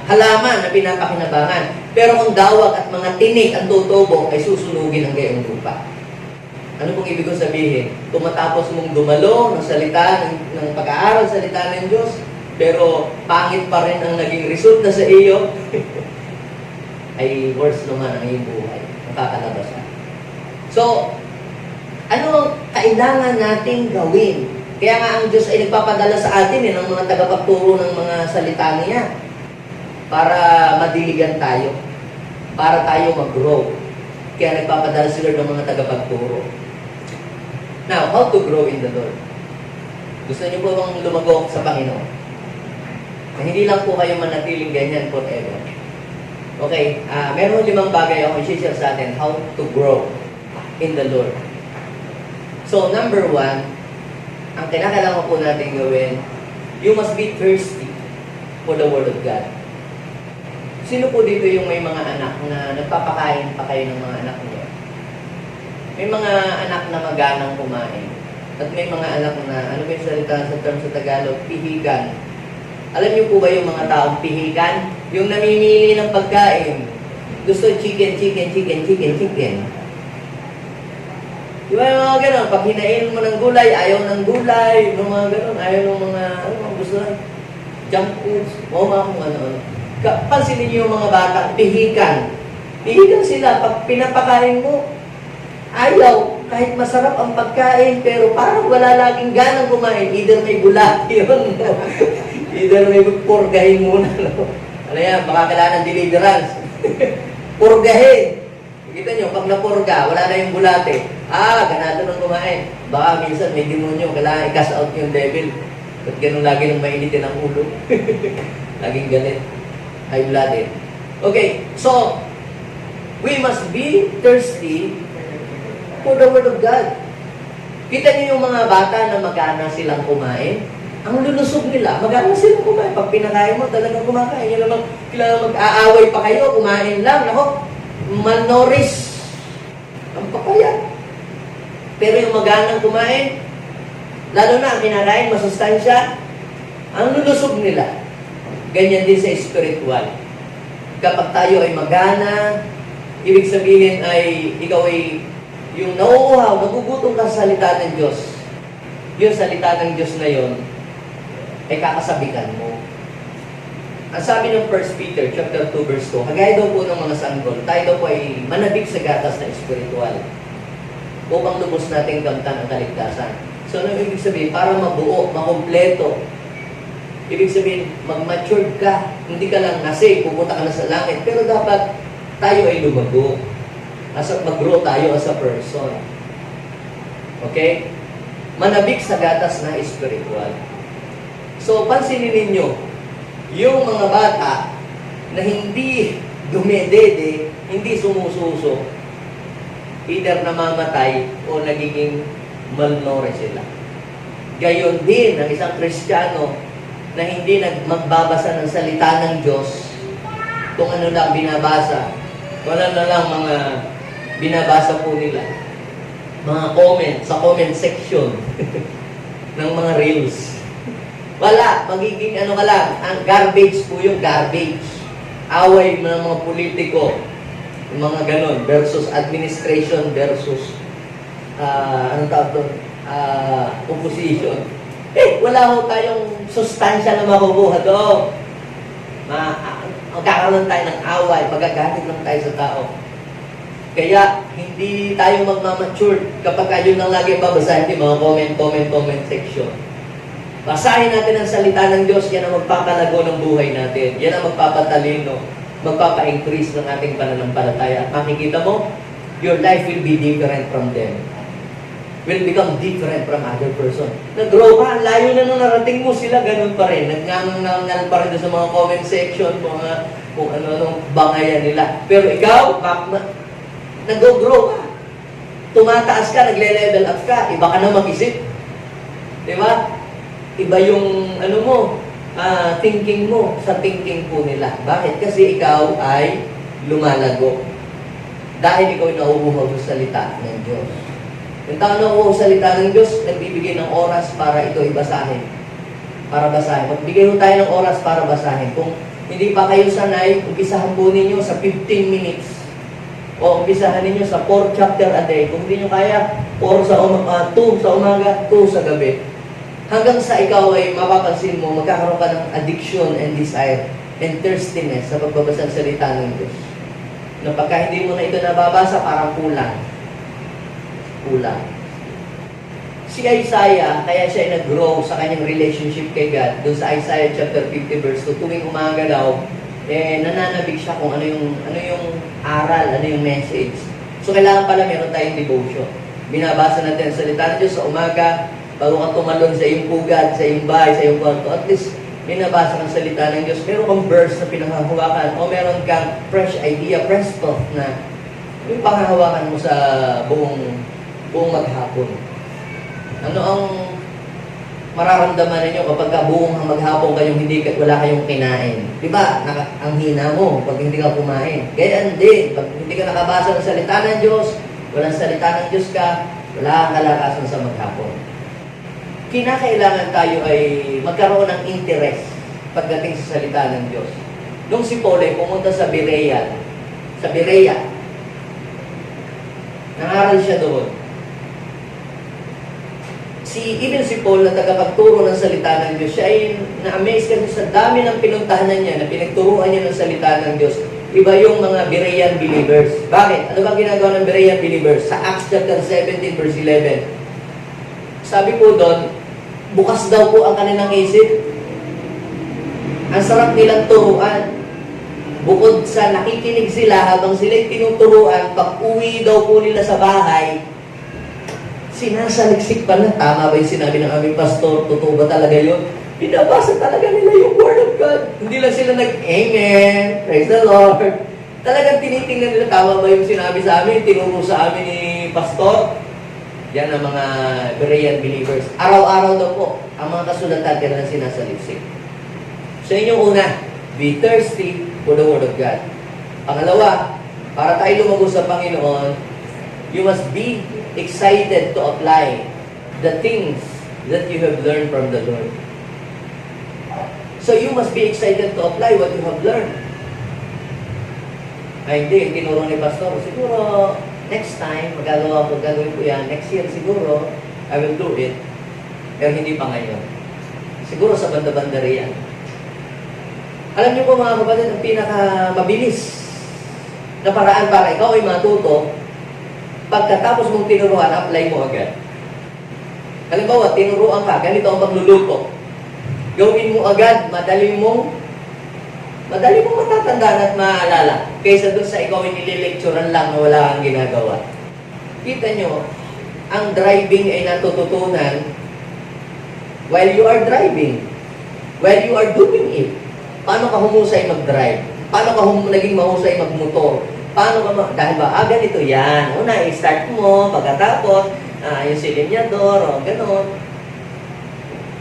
halaman na pinapakinabangan. Pero kung dawag at mga tinik ang tutubo, ay susunugin ang gayong lupa. Ano pong ibig kong sabihin? Kung matapos mong dumalo ng salita, ng pag-aaral salita ng Diyos, pero pangit pa rin ang naging resulta sa iyo, ay worse naman ang iyong buhay. Nakakalabasan. So, ano kailangan nating gawin? Kaya nga ang Diyos ay nagpapadala sa atin ng mga tagapagturo ng mga salita niya para madiligan tayo, para tayo mag-grow. Kaya nagpapadala si Lord ng mga tagapagturo. Now, how to grow in the Lord? Gusto niyo po bang lumago sa Panginoon? Na hindi lang po kayo manatiling ganyan forever. Okay, meron 5 bagay ako i-share sa atin how to grow in the Lord. So, number 1, ang kinakailangan po natin gawin, you must be thirsty for the Word of God. Sino po dito yung may mga anak na nagpapakain pa kayo ng mga anak niyo? May mga anak na maganang kumain. At may mga anak na, ano ba yung salita sa term sa Tagalog? Pihikan. Alam niyo po ba yung mga taong pihikan? Yung namimili ng pagkain. Gusto chicken. Di ba yung mga gano'n? Pag hinain mo ng gulay, ayaw ng gulay. Yung mga gano'n, ayaw ng mga, gusto na, junk foods, o mga kung ano-ano. Pansinin niyo yung mga bata, pihikan. Pihikan sila. Pag pinapakain mo, ayaw. Kahit masarap ang pagkain, pero parang wala laging ganang kumain. Either may gulat yun, either may purgahin muna. Ano yan, baka kailangan ng deliverance. Purgahin. Kita nyo, pag napurga, wala na yung bulate. Ganado nang kumain. Baka minsan may demonyo, kailangan i-cast out yung devil. At ganun lagi nang mainitin ang ulo. Laging galit. High-blooded. Okay, so, we must be thirsty for the Word of God. Kita nyo yung mga bata na magana silang kumain. Ang lulusog nila, magana silang kumain. Pag pinakain mo, talagang kumakain. Yung naman, kailangan mag-aaway pa kayo, kumain lang. Nako, malnourished ang papaya. Pero yung maganang kumain, lalo na ang kinakain, masustansya, ang lulusog nila. Ganyan din sa spiritual. Kapag tayo ay magana, ibig sabihin ay ikaw ay yung nauuhaw, nagugutom ka sa salita ng Diyos. Yung salita ng Diyos na yon ay kakasabikan mo. Ang sabi ng 1 Peter chapter 2 verse 2, kagaya daw po ng mga sanggol, tayo daw po ay manabik sa gatas na espiritual upang lubos natin kamtan ang kaligtasan. So, ano ibig sabihin? Para mabuo, makompleto. Ibig sabihin, mag-matured ka. Hindi ka lang nasi, pupunta ka na sa langit. Pero dapat tayo ay lumago. Mag-grow tayo as a person. Okay? Manabik sa gatas na espiritual. So, pansinin ninyo, yung mga bata na hindi dumedede, hindi sumususo, either namamatay o nagiging malnourished sila. Gayon din ang isang Kristiyano na hindi magbabasa ng salita ng Diyos, kung ano lang binabasa, wala na lang mga binabasa po nila, mga comment, sa comment section ng mga reels. Wala, magiging ano ka lang, ang garbage po yung garbage. Away ng mga politiko, yung mga ganon, versus administration versus, anong tawag doon? Opposition. Wala ho tayong sustansya na makukuha doon. Magkakaroon tayo ng away, magagalit lang tayo sa tao. Kaya, hindi tayo magmamature kapag yun lang lagi babasahin yung mga comment section. Basahin natin ang salita ng Diyos, yan ang magpapalago ng buhay natin. Yan ang magpapatalino, magpapa-increase ng ating pananampalataya. At makikita mo, your life will be different from them. Will become different from other person. Nag-grow ka, layo na nung narating mo sila, ganun pa rin. Nagngangan pa rin sa mga comment section, mga kung ano-anong bangayan nila. Pero ikaw, nag-grow ka. Tumataas ka, nagle-level up ka, iba ka na mag-isip. Di ba? Iba yung thinking mo sa thinking po nila. Bakit? Kasi ikaw ay lumalago. Dahil ikaw ay nauuhaw sa salita ng Diyos. Yung tao nauuhaw sa salita ng Diyos, nagbibigay ng oras para ito ibasahin. Para basahin. Magbigay ho tayo ng oras para basahin. Kung hindi pa kayo sanay, umpisahan po ninyo sa 15 minutes. O umpisahan ninyo sa 4 chapter a day. Kung hindi nyo kaya, 2 sa umaga, 2 sa gabi. Hanggang sa ikaw ay mapapansin mo, magkakaroon ka ng addiction and desire and thirstiness sa pagbabasa ng salita ng Diyos. Na pagka hindi mo na ito nababasa, parang kulang. Kulang. Si Isaiah, kaya siya ay nag-grow sa kanyang relationship kay God. Doon sa Isaiah chapter 50 verse 2, tuwing umaga daw, nananabig siya kung ano yung aral, ano yung message. So kailangan pala meron tayong devotion. Binabasa natin ang salita ng Diyos sa umaga, bago ka tumalon sa iyong pugad, sa iyong bahay, sa iyong kwarto. At least, binabasa ng salita ng Diyos. Meron kang verse na pinanghahawakan o meron kang fresh idea, fresh thought na yung panghahawakan mo sa buong maghapon. Ano ang mararamdaman ninyo kapag buong maghapon kayong wala kayong kinain? Diba? Ang hina mo pag hindi ka kumain. Kaya din, pag hindi ka nakabasa ng salita ng Diyos, walang salita ng Diyos ka, wala kang kalakasan sa maghapon. Kinakailangan tayo ay magkaroon ng interest pagdating sa salita ng Diyos. Nung si Paul ay pumunta sa Berea, nangaral siya doon. Even si Paul na tagapagturo ng salita ng Diyos, siya ay na-amaze kasi sa dami ng pinuntahanan niya, na pinagturuan niya ng salita ng Diyos. Iba yung mga Berean believers. Bakit? Ano ba ginagawa ng Berean believers? Sa Acts chapter 17 verse 11. Sabi po doon, bukas daw po ang kanilang isip. Ang sarap nilang turuan. Bukod sa nakikinig sila habang sila'y tinuturuan, pag uwi daw po nila sa bahay, sinasaliksik pa na. Tama ba yung sinabi ng aming pastor? Totoo ba talaga yun? Pinabasa talaga nila yung Word of God. Hindi lang sila Amen, praise the Lord. Talagang tinitingnan nila, tama ba yung sinabi sa amin, tinuro sa amin ni pastor? Yan ang mga Berean believers. Araw-araw daw po, ang mga kasulatan kailangan sinasaliksik. So inyong una, be thirsty for the Word of God. Pangalawa, para tayo lumago sa Panginoon, you must be excited to apply the things that you have learned from the Lord. So you must be excited to apply what you have learned. Ay hindi, tinuro ni pastor, siguro next time, gagawin ko yan. Next year siguro, I will do it. Pero hindi pa ngayon. Siguro sa banda-banda riyan. Alam niyo po mga kapatid, ang pinakamabilis na paraan para ikaw ay matuto, pagkatapos mong tinuruan, apply mo agad. Halimbawa, tinuruan ka, ganito ang pagluluto. Gawin mo agad, madali mong matatandaan at maaalala. Kaysa doon sa ikaw ay nililecturean lang na wala kang ginagawa. Kita nyo, ang driving ay natututunan while you are driving. While you are doing it. Paano ka humusay mag-drive? Paano ka naging mahusay mag-motor? Paano ka dahil ba, ganito yan. Una, i-start mo, pagkatapos, yung silinyador, o gano'n.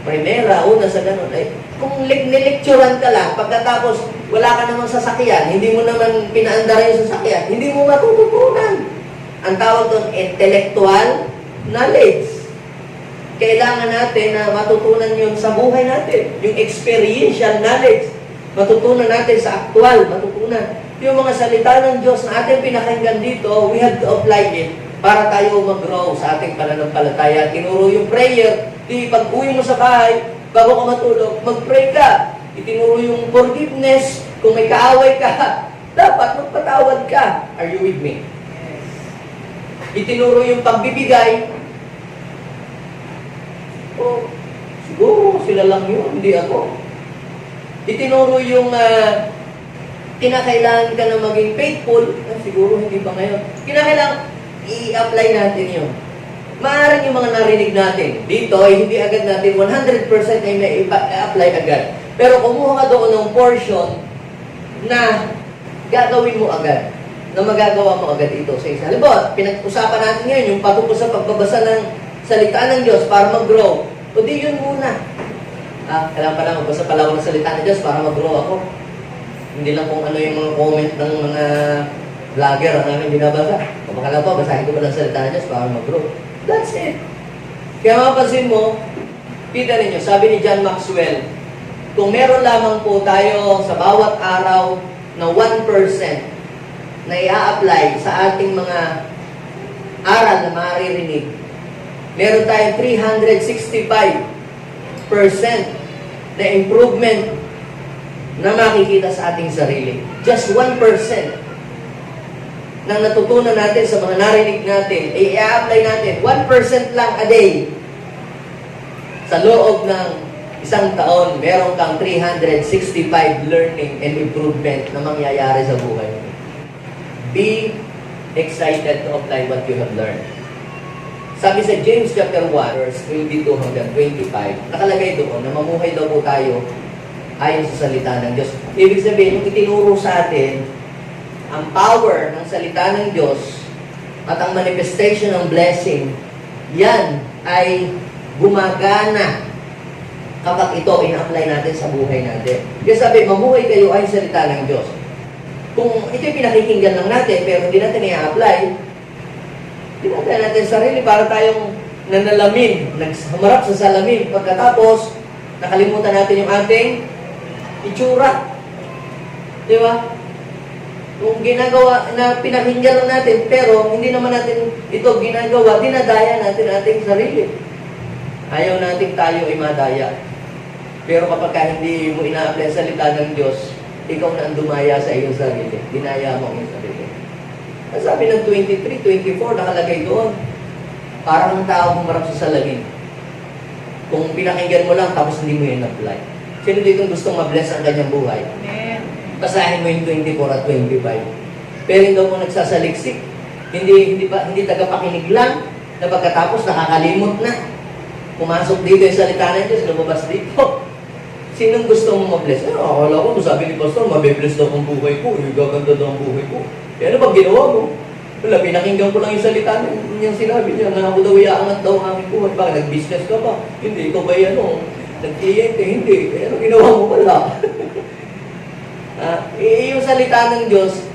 Primera, una sa gano'n. Ay, kung nilecturean ka lang, pagkatapos wala ka namang sasakyan, hindi mo naman pinaandara yung sasakyan, hindi mo matututunan. Ang tawag doon, intellectual knowledge. Kailangan natin na matutunan yun sa buhay natin. Yung experiential knowledge. Matutunan natin sa actual, matutunan. Yung mga salita ng Diyos na ating pinakinggan dito, we have to apply it para tayo mag-grow sa ating pananampalataya. Tinuro yung prayer, di pag-uwi mo sa bahay, bago ka matulog, mag-pray ka. Itinuro yung forgiveness, kung may kaaway ka, dapat magpatawad ka. Are you with me? Itinuro yung pagbibigay. Oh, siguro sila lang yun, hindi ako. Itinuro yung kinakailangan ka na maging faithful, siguro hindi pa ngayon. Kinakailangan i-apply natin yun. Maaaring yung mga narinig natin dito ay hindi agad natin 100% ay may i-apply agad. Pero kumuha ka doon ng portion na gagawin mo agad, na magagawa mo agad ito sa isa. Halimbawa, pinag-usapan natin ngayon yung patungkol sa pagbabasa ng salita ng Diyos para mag-grow. O di yun muna. Kailangan pala magbasa pala ako ng salita ng Diyos para mag-grow ako. Hindi lang kung ano yung mga comment ng mga vlogger ang namin binabasa. Kung makala po, basahin ko pa lang salita ng Diyos para mag-grow. That's it. Kaya mapapansin mo, kita ninyo, sabi ni John Maxwell, kung meron lamang po tayo sa bawat araw na 1% na i-apply sa ating mga aral na maririnig, meron tayong 365% na improvement na makikita sa ating sarili. Just 1% ng natutunan natin sa mga narinig natin, ay i-apply natin 1% lang a day. Sa loob ng isang taon, meron kang 365 learning and improvement na mangyayari sa buhay mo. Be excited to apply what you have learned. Sabi sa James chapter 1, verse 22 hanggang 25, nakalagay doon na mamuhay daw po tayo ayon sa salita ng Diyos. Ibig sabihin, yung itinuro sa atin, ang power ng salita ng Diyos at ang manifestation ng blessing, yan ay gumagana kapag ito in-apply natin sa buhay natin. Kaya sabi, mamuhay kayo ayon sa salita ng Diyos. Kung ito'y pinakikinggan lang natin, pero hindi natin i-apply, tinatay natin sarili para tayong nanalamin, naghamarap sa salamin. Pagkatapos, nakalimutan natin yung ating itsura. Di ba? Kung ginagawa na pinakinggan lang natin, pero hindi naman natin ito ginagawa, dinadaya natin ating sarili. Ayaw natin tayo ay madaya. Pero kapag hindi mo ina-apply ang salita ng Diyos, ikaw na ang dumaya sa iyong sarili. Dinaya mo ang iyong sarili. Sabi ng 23, 24, nakalagay doon. Parang ang tao humarap sa salamin. Kung pinakinggan mo lang, tapos hindi mo yun apply. Sino dito gustong ma-bless ang kanyang buhay? Amen. Basahin mo yung 24 at 25. Pero hindi mo nagsasaliksik. Hindi tagapakinig lang, na pagkatapos nakakalimot na. Pumasok dito yung salita ng Diyos, lumabas dito. Sinong gusto mong ma-bless? Akala ko, sabi ni Pastor, mabibless daw ang buhay ko, gaganda daw ang buhay ko. Kaya ano ba ginawa mo? Wala, pinakinggan ko lang yung salita niyang sinabi niya, na ako daw iaangat daw ang aming buhay. Bakit, nag-business ka ba? Hindi, ikaw ba yan o? Nag-cliente? Hindi. Kaya ano ginawa mo pala? Yung salita ng Diyos,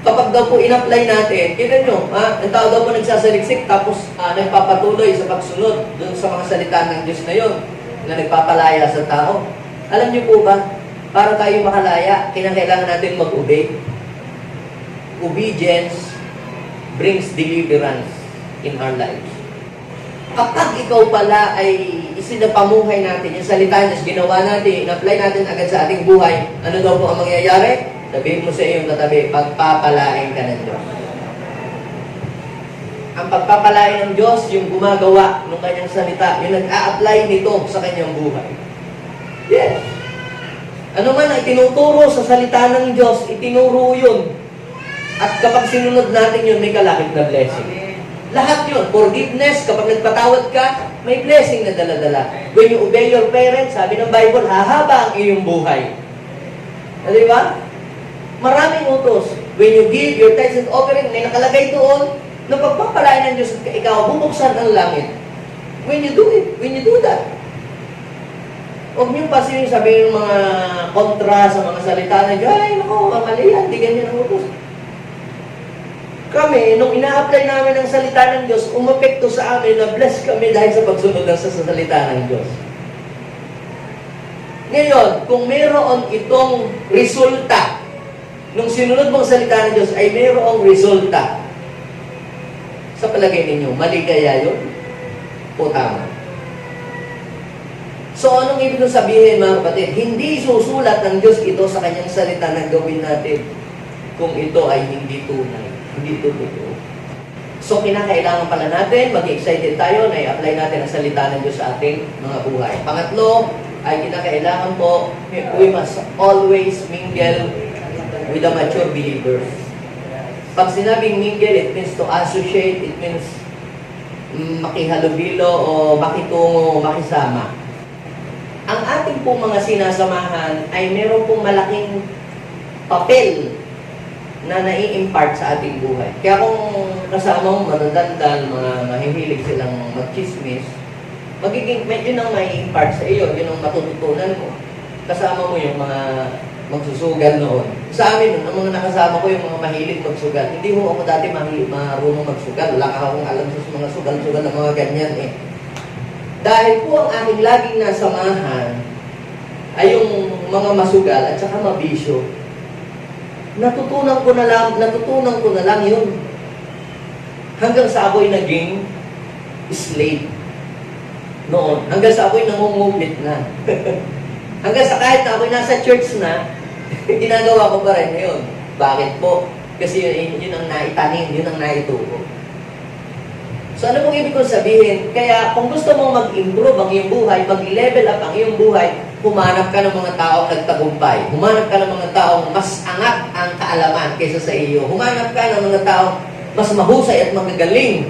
kapag daw po in-apply natin, kita nyo, ang tao daw po nagsasaliksik, tapos nagpapatuloy sa pagsunod dun sa mga salita ng Diyos na yun, na nagpapalaya sa tao. Alam niyo po ba, para tayo makalaya, kinakailangan natin mag-obey. Obedience brings deliverance in our lives. Kapag ikaw pala ay isinapamuhay natin, yung salita niya, ginawa natin, in-apply natin agad sa ating buhay, ano daw po ang mangyayari? Sabihin mo sa iyong katabi, pagpapalain ka ng Diyos. Ang pagpapalain ng Diyos, yung gumagawa ng kanyang salita, yung nag-a-apply nito sa kanyang buhay. Yes. Ano man ang itinuturo sa salita ng Diyos, itinuro yun. At kapag sinunod natin yun, may kalakip na blessing. Lahat yun. Forgiveness, kapag nagpatawad ka, may blessing na dala-dala. When you obey your parents, sabi ng Bible, hahaba ang iyong buhay. Di ba? Maraming utos. When you give your tithes and offering, may nakalagay doon na pagpapalain ng Diyos at ikaw, bubuksan ang langit. When you do it, when you do that. Huwag niyo kasi yung sabihin ng mga kontra sa mga salita ng Diyos, ay, naku, mali yan, di ganyan ang utos. Kami, nung ina-apply namin ang salita ng Diyos, umapekto sa amin na bless kami dahil sa pagsunod sa salita ng Diyos. Ngayon, kung mayroon itong resulta, nung sinunod mong salita ng Diyos ay mayroong resulta, sa palagay ninyo, mali kaya yun? O tama? So, anong ibig sabihin, mga kapatid? Hindi susulat ng Diyos ito sa kanyang salita na gawin natin kung ito ay hindi tunay. Hindi ito totoo. So, kinakailangan pala natin, mag-excited tayo na i-apply natin ang salita ng Diyos sa ating mga buhay. Pangatlo, ay kinakailangan po, we must always mingle with the mature believers. Pag sinabing mingle, it means to associate, it means makihalubilo o makitungo, makisama. Ang ating pong mga sinasamahan ay meron pong malaking papel na nai-impart sa ating buhay. Kaya kung kasama mo matandandal, mga mahihilig silang mag-chismis, magiging, yun ang mai-impart sa iyo, yun ang matututunan mo. Kasama mo yung mga magsusugal noon. Sa amin, ang mga nakasama ko, yung mga mahilig magsugal. Hindi ho ako dati marunong magsugal. Wala ka akong alam sa mga sugal-sugal na mga ganyan eh. Dahil po ang aking laging nasamahan ay yung mga masugal at saka mabisyo. Natutunan ko na lang yun. Hanggang sa ako'y naging slave. Noon. Hanggang sa ako'y nangungupit na. Hanggang sa kahit na ako'y nasa church na, ginagawa ko pa rin ngayon. Bakit po? Kasi yun ang naitanim, yun ang naituro. So ano pong ibig kong sabihin? Kaya kung gusto mong mag-improve ang iyong buhay, mag-level up ang iyong buhay, humanap ka ng mga taong nagtagumpay. Humanap ka ng mga taong mas angat ang kaalaman kaysa sa iyo. Humanap ka ng mga taong mas mahusay at magagaling.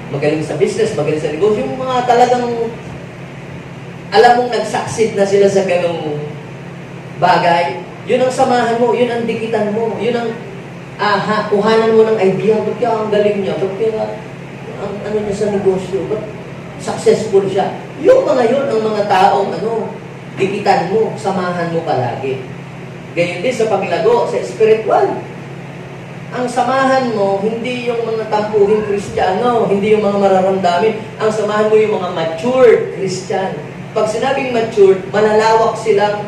Magaling sa business, magaling sa negosyo. Yung mga talagang alam mong nag-succeed na sila sa ganong bagay. Yun ang samahan mo, yun ang dikitan mo, yun ang kuhanan mo ng idea. Ba't kaya ang galing niya? Ba't kaya ang ano niya sa negosyo? Ba't successful siya? Yung mga yun, ang mga taong dikitan mo, samahan mo palagi. Ganyan din sa paglago, sa spiritual. Ang samahan mo, hindi yung mga tampuhing Kristiyano, hindi yung mga mararamdamin. Ang samahan mo yung mga matured Christian. Pag sinabing matured, malalawak silang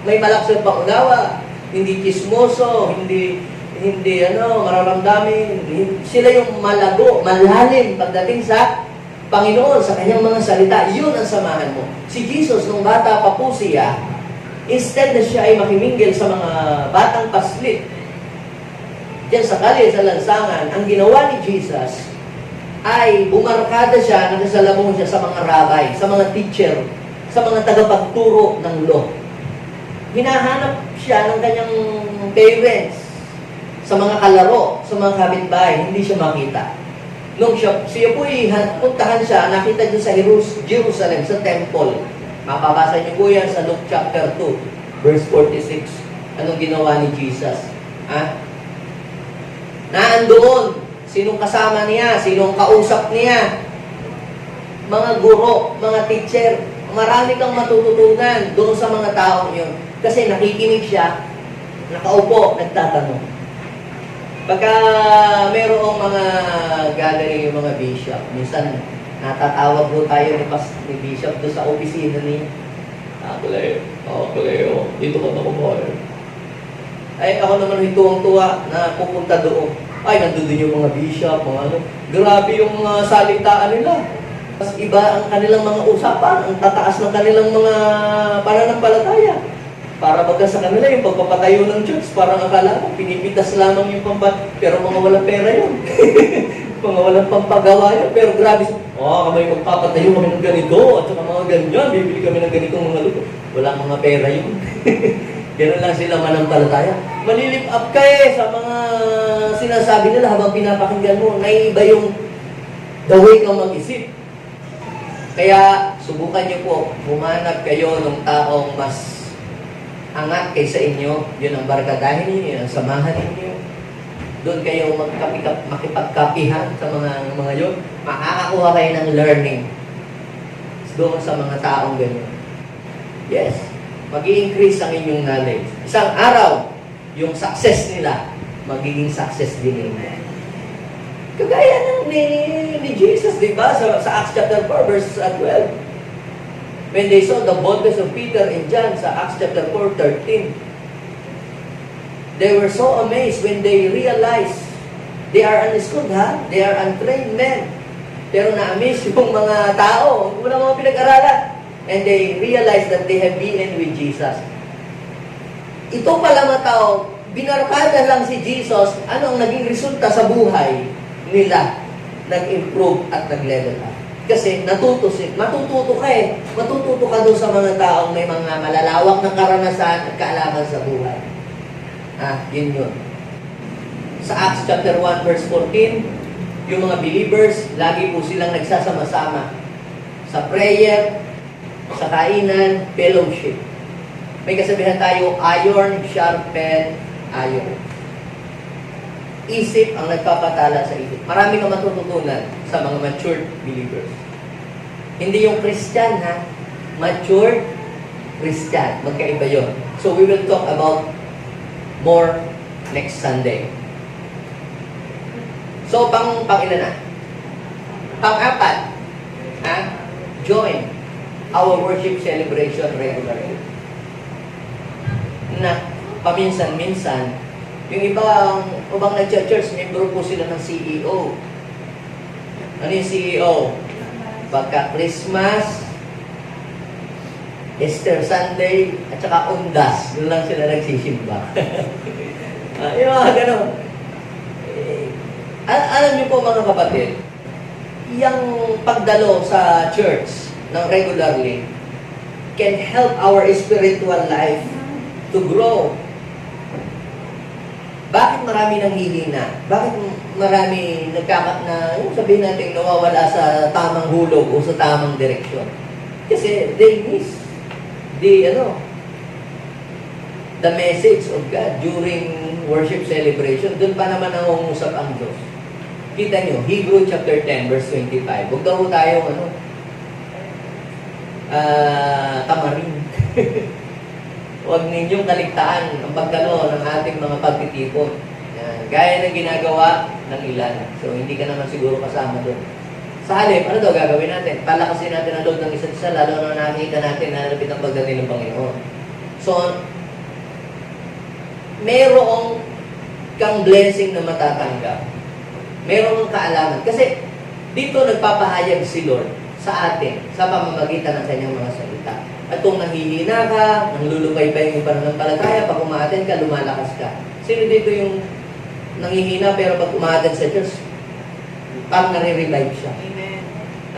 may malakas na pangunawa, hindi chismoso, hindi mararamdamin. Sila yung malago, malalim pagdating sa Panginoon, sa kanyang mga salita. Yun ang samahan mo. Si Jesus, nung bata pa po siya, instead na siya ay makiminggil sa mga batang paslit, diyan sa kalye, sa lansangan, ang ginawa ni Jesus ay bumarkada siya, nakasalamong siya sa mga rabbi, sa mga teacher, sa mga tagapagturo ng law. Hinahanap siya ng kanyang parents sa mga kalaro, sa mga kapitbahay, hindi siya makita. Nung siya po puntahan siya, nakita niyo sa Jerusalem, sa temple. Mapabasa niyo po yan sa Luke chapter 2, verse 46. Anong ginawa ni Jesus? Naandoon, sinong kasama niya, sinong kausap niya, mga guro, mga teacher, marami kang matututunan doon sa mga taong yun. Kasi nakikinig siya, nakaupo, nagtatanong. Pagka mayroong mga gathering yung mga bishop, minsan natatawag po tayo ni bishop doon sa opisina niya. Kaleo, dito ka na kumain. Ay, ako naman tuwang-tuwa na pupunta doon. Ay, nandun din yung mga bishop, mga ano. Grabe yung mga salitaan nila. Mas iba ang kanilang mga usapan, ang tataas ng kanilang mga pananampalataya. Para baga sa kanila yung pagpapatayo ng church, parang akala mo, pinipitas lamang yung pero mga walang pera yun. Mga walang pampagawa yun. Pero grabe, kami magpapatayo kami ng ganito, at saka mga ganyan, bibili kami ng ganitong mga luto. Walang mga pera yun. Ganun lang sila manampalataya. Malilip up ka sa mga sinasabi nila habang pinapakinggan mo. Naiiba yung the way kang mag-isip. Kaya, subukan niyo po, humanap kayo ng taong mas angat kaysa inyo. Yun ang barkadahin ninyo, yun ang samahan ninyo. Doon kayo makipagkapihan sa mga yun. Makakakuha kayo ng learning doon sa mga taong ganyan. Yes, mag-i-increase ang inyong knowledge. Isang araw, yung success nila, magiging success din nila. Kagaya ng ni Jesus, di ba? Sa Acts chapter 4, verse 12. When they saw the boldness of Peter and John, sa Acts chapter 4, 13. They were so amazed when they realized they are unschooled, They are untrained men. Pero na-amaze yung mga tao, wala mga pinag-aralan. And they realized that they have been with Jesus. Ito pala mga tao, binarkada lang si Jesus, ano ang naging resulta sa buhay nila? Nag-improve at nag-level up. Kasi matututo ka Matututo ka doon sa mga taong may mga malalawak na karanasan at kaalaman sa buhay. Yun. Sa Acts chapter 1 verse 14, yung mga believers, lagi po silang nagsasama-sama sa prayer, sa kainan, fellowship. May kasabihan tayo, iron sharpen iron. Isip ang nagpapatala sa isip. Marami kang matututunan sa mga matured believers. Hindi yung Christian, matured Christian. Magkaiba yun. So we will talk about more next Sunday. So, pang-ilan na? Pang-apat, join our worship celebration regularly. Na paminsan-minsan, yung ibang nag-church, membro po sila ng CEO. Ano yung CEO? Pagka Christmas, Easter Sunday, at saka Undas, doon lang sila nagsisimba. Yung mga gano'n. Alam niyo po mga kapatid, yung pagdalo sa church ng regularly can help our spiritual life to grow. Bakit marami nanghihina? Bakit marami yung sabihin natin nawawala sa tamang hulog o sa tamang direksyon? Kasi they miss the message of God during worship celebration. Doon pa naman nangungusap ang Diyos. Kita nyo, Hebrew chapter 10 verse 25. Huwag daw tayo tamarin. Huwag ninyong kaligtaan ang pagdalo ng ating mga pagtitipon. Gaya ng ginagawa ng ilan. So, hindi ka naman siguro kasama doon. Sa halip, ano daw gagawin natin? Palakasin natin ang loob ng isa't isa, lalo na nakikita natin na nalapit ang pagdating ng Panginoon. So, merong kang blessing na matatanggap. Merong kaalaman. Kasi, dito nagpapahayag si Lord sa atin, sa pamamagitan ng kanyang mga salita. At kung nangihina ka, nanglulupay-pay yung pananampalataya, pag umaaten ka, lumalakas ka. Sino dito yung nangihina pero pag umaaten sa Diyos, parang nare-revive siya? Amen.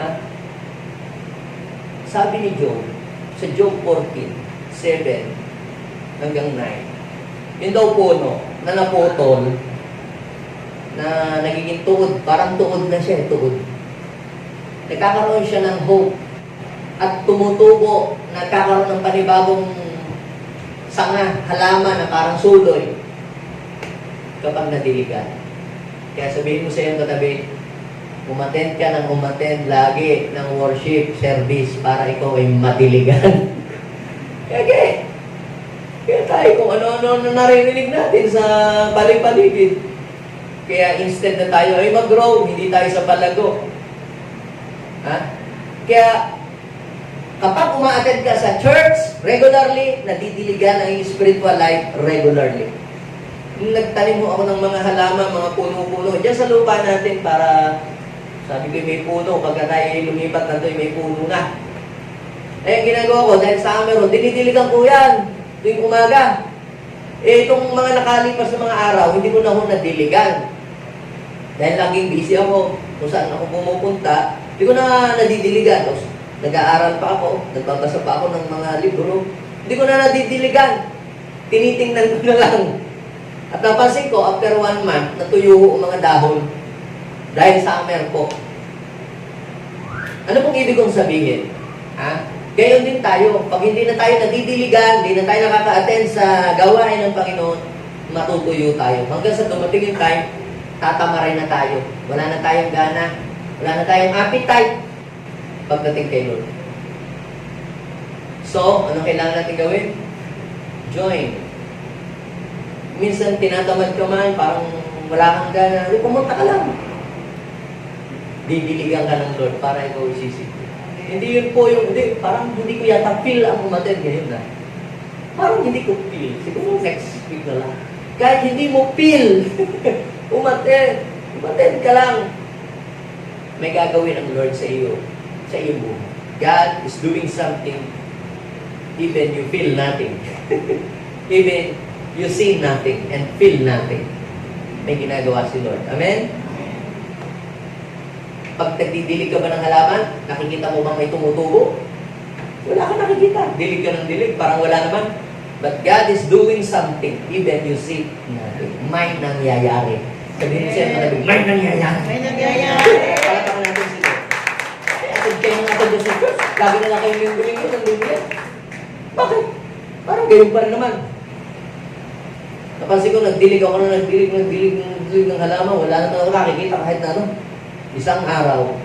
Ha? Sabi ni Job, sa Job 14, 7 hanggang 9, yun daw puno na naputol, na nagiging tuod, parang tuod na siya, tuod. Nagkakaroon siya ng hope at tumutubo, nagkakaroon ng panibagong sanga, halaman na parang suloy kapag nadiligan. Kaya sabihin mo sa iyong katabi, umattend ka ng umattend lagi ng worship service para ikaw ay madiligan. Kaya tayo kung ano-ano na naririnig natin sa palig-paligid. Kaya instead na tayo ay mag-grow, hindi tayo sa palago. Kaya kapag umaattend ka sa church regularly, nadidiligan ang iyong spiritual life regularly. Nagtanim mo ako ng mga halaman, mga puno-puno. Diyan sa lupa natin para, sabi ko may puno, pagka tayo lumipat na doon, may puno na. Eh, ginagawa ko, dahil sa meron, dinidiligan ko yan tuwing umaga. Eh, itong mga nakalipas na mga araw, hindi ko na ako nadiligan. Dahil laging busy ako, kung saan ako pumupunta, hindi ko na nadidiligan. Nag-aaral pa ako, nagbabasa pa ako ng mga libro. Hindi ko na nadidiligan. Tinitingnan ko na lang. At napansin ko, after 1 month, natuyo ang mga dahon. Dahil summer po. Ano pong ibig kong sabihin? Gayon din tayo. Pag hindi na tayo nadidiligan, hindi na tayo nakaka-attend sa gawain ng Panginoon, matutuyo tayo. Hanggang sa dumating yung time, tatamarin na tayo. Wala na tayong gana. Wala na tayong appetite pagdating kay Lord. So, ano kailangan natin gawin? Join. Minsan tinatamad ka man, parang wala kang gana. Pumunta ka lang. Didiligan ka ng Lord para ikaw isisip. Hindi yun po yung, parang hindi ko yata feel ang umattend ngayon na. Parang hindi ko feel. Siguro next week na lang. Kahit hindi mo feel, umattend ka lang. May gagawin ang Lord sa iyo mo. God is doing something even you feel nothing. Even you see nothing and feel nothing. May ginagawa si Lord. Amen? Pag nagdidilig ka ba ng halaman, nakikita mo bang may tumutubo? Wala ka nakikita. Dilig ka ng dilig, parang wala naman. But God is doing something, even you see nothing. May nangyayari. Sabihin siya, may nangyayari. May nangyayari. Palatakan natin sila. Atid kayo ng atid sa Diyos. Lagi na lang kayo linggo-linggo ng linggo. Bakit? Parang gayon pa rin naman. Napansin ko, nagdilig ng halaman. Wala na ako nakikita kahit na ano. Isang araw,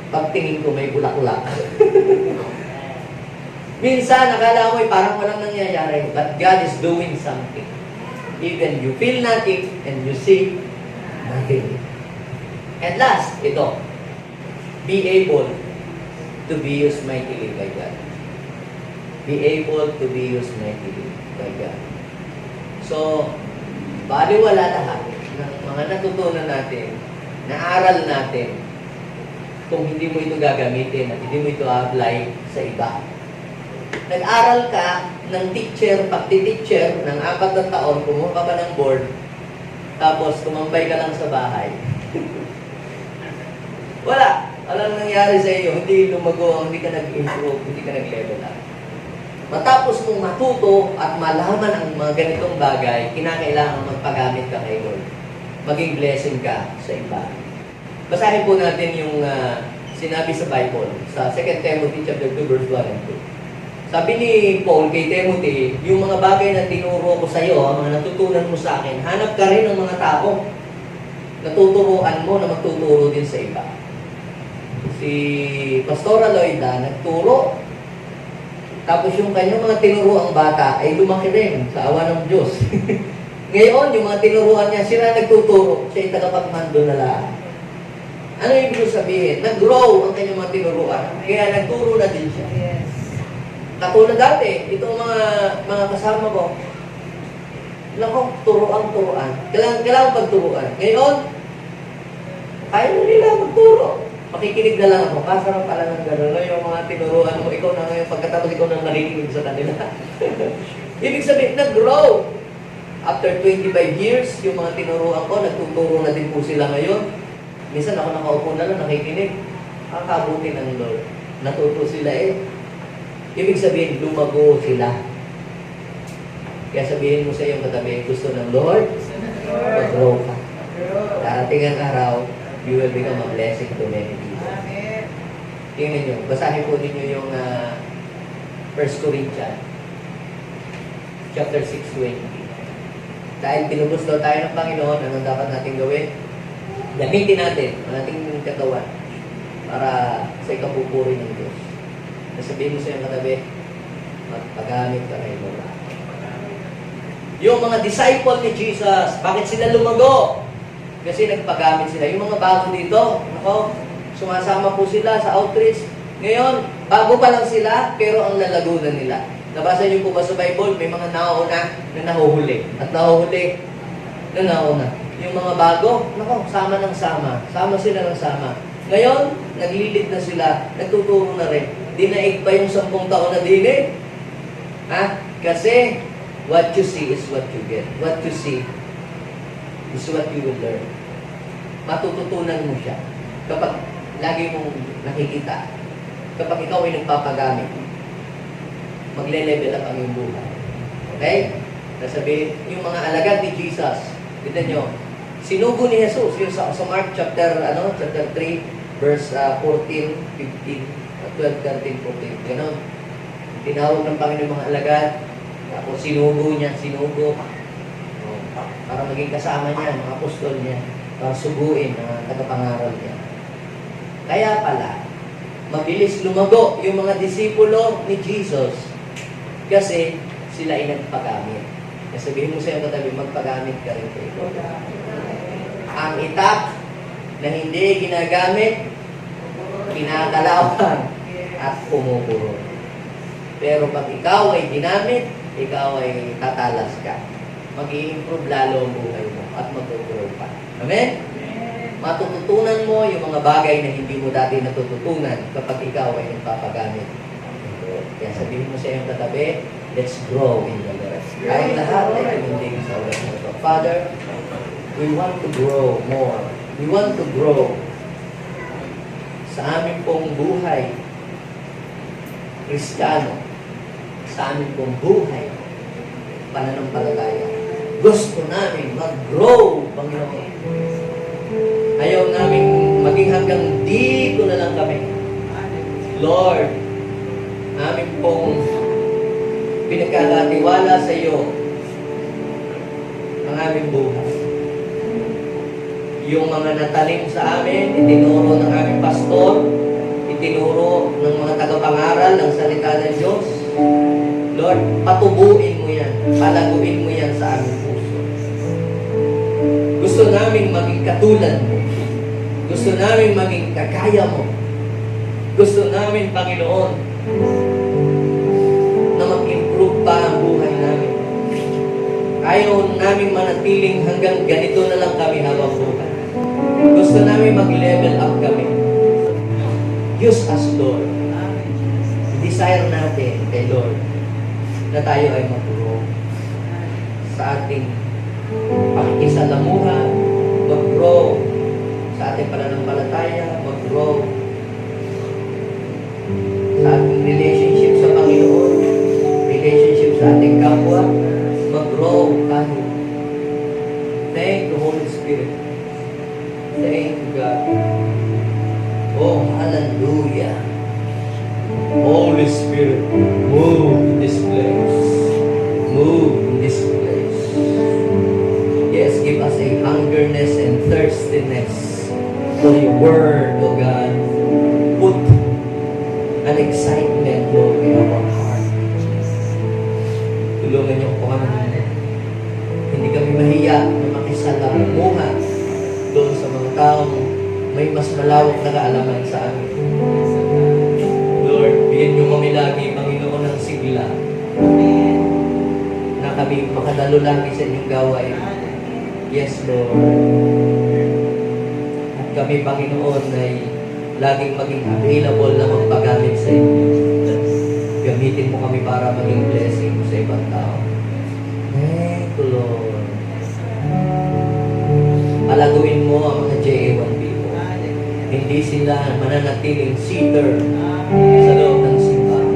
pagtingin ko may bulak-ulak. Minsan, nakala mo parang walang nangyayari, but God is doing something. Even you feel nothing and you see nothing. And last, ito. Be able to be used mightily by God. Be able to be used mightily by God. So, baliwala lahat ng mga natutunan natin, naaral natin, kung hindi mo ito gagamitin at hindi mo ito apply sa iba. Nag-aral ka ng teacher, pagti-teacher ng 4 na taon, kumuha ka pa ng board, tapos tumambay ka lang sa bahay. Wala. Walang nangyari sa iyo. Hindi lumago, hindi ka nag-improve, hindi ka nag-level up. Matapos mong matuto at malaman ang mga ganitong bagay, kinakailangan magpagamit ka kay Lord. Maging blessing ka sa iba. Basahin po natin yung sinabi sa Bible, sa 2 Timothy chapter 2, verse 1 and 2. Sabi ni Paul kay Timothy, yung mga bagay na tinuro ko sa iyo, ang mga natutunan mo sa akin, hanap ka rin ng mga tao na tuturuan mo na magtuturo din sa iba. Si Pastor Aloyda nagturo, tapos yung kanyang mga tinuruang bata ay lumaki rin sa awa ng Diyos. Ngayon, yung mga tinuruan niya, sila nagtuturo, siya ay tagapagmando na lang. Ano ibig sabihin? Nag-grow ang kanyang mga tinuruan, kaya nagturo na din siya. Yes. Katulad dati, itong mga kasama ko, turuan. Kailangan pagturuan. Ngayon, kaya na nila magturo. Makikinig na lang ako. Kasarap pala ng gano'n. No? Yung mga tinuruan mo, ikaw na ngayon, pagkatapos ikaw nang narinig sa kanila. Ibig sabihin, nag-grow. After 25 years, yung mga tinuruan ko, nagtuturo na din po sila ngayon. Minsan ako nakaupo na lang, nakikinig. Kakabuti ng Lord. Natuto sila Ibig sabihin, lumago sila. Kaya sabihin mo sa iyong katabi, gusto ng Lord, mag-grow ka. Darating ang araw, you will become a blessing to many people. Tingnan nyo, basahin po ninyo yung 1 Corinthians, chapter 6:20. Dahil pinubos daw tayo ng Panginoon, anong dapat natin gawin? Gamitin natin ang ating katawan para sa ikapupuri ng Diyos. Sabihin mo sa iyong katabi, magpagamit ka kay Lord. Yung mga disciple ni Jesus, bakit sila lumago? Kasi nagpagamit sila. Yung mga bago dito, sumasama po sila sa outreach. Ngayon, bago pa lang sila, pero ang lalago na nila. Nabasa niyo po ba sa Bible, may mga nauna na nahuhuli. At nahuhuli na nauna. Yung mga bago, sama ng sama. Sama sila ng sama. Ngayon, naglilid na sila, nagtuturo na rin. Dinaig pa yung 10 taon na dinig. Kasi, what you see is what you get. What you see is what you will learn. Matututunan mo siya. Kapag lagi mong nakikita, kapag ikaw ay nagpapagamit, magle-level up ang iyong buhay. Okay? Nasabihin, yung mga alagad ni Jesus, kita nyo, sinugo ni Jesus, yung sa Mark chapter 3, verse 14, 15, 12, 13, 14. Ganon. Tinawag ng Panginoon mga alagad. Tapos sinugo niya. Para maging kasama niya, mga apostol niya. Para suguin ang tagapangaral niya. Kaya pala, mabilis lumago yung mga disipulo ni Jesus. Kasi sila ay nagpagamit. Kaya sabihin mo sa iyong katabi, magpagamit ka rin kayo. Ang itak na hindi ginagamit, kinakalawan at pumupuro. Pero pag ikaw ay ginamit, ikaw ay tatalas ka. Mag-i-improve lalo ang buhay mo at mag-grow pa. Amen? Matututunan mo yung mga bagay na hindi mo dati natututunan kapag ikaw ay nagpapagamit. Kaya sabihin mo sa iyong katabi, let's grow in the Lord. Kahit lahat ay tuminding sa oras na ito. Father, we want to grow more. We want to grow sa aming pong buhay Kristiyano, sa aming pong buhay pananampalataya. Gusto namin mag-grow, Panginoon. Ayaw namin maging hanggang dito na lang kami. Lord, amin pong pinagkakatiwala sa iyo ang aming buhay. Yung mga natanim sa amin, itinuro ng aming pastor, itinuro ng mga tagapangaral ng salita ng Diyos, Lord, patubuin mo yan. Palaguin mo yan sa aming puso. Gusto namin maging katulad mo. Gusto namin maging kagaya mo. Gusto namin, Panginoon, na mag-improve pa ang buhay namin. Ayaw namin manatiling hanggang ganito na lang kami habang buhay. Gusto namin mag-level up kami. Use us, Lord. Desire natin kay Lord na tayo ay mag-grow sa ating pakikisalamuha, mag-grow sa ating pananampalataya, mag-grow sa ating relationship sa Panginoon, relationship sa ating kapwa, mag-grow tayo. Thank you, Holy Spirit. Thank you, God. Oh, hallelujah. Holy Spirit, move in this place. Move in this place. Yes, give us a hungerness and thirstiness for your word, O God. Put an excitement, Lord, in our heart. Tulungan niyo po kami. Hindi kami mahiya na makisalamuha doon sa mga taong may mas malawak na kaalaman sa amin. Lord, bigyan niyo kami lagi, Panginoon, ng sigla. Na kami makadalo lagi sa inyong gawain. Yes, Lord. At kami, Panginoon, ay laging maging available na magpagamit sa inyo. Gamitin mo kami para maging blessing sa ibang tao. Thank you, Lord. Palaguin mo ang mga JA1 people. Hindi sila mananatiling seater sa loob ng simbahan.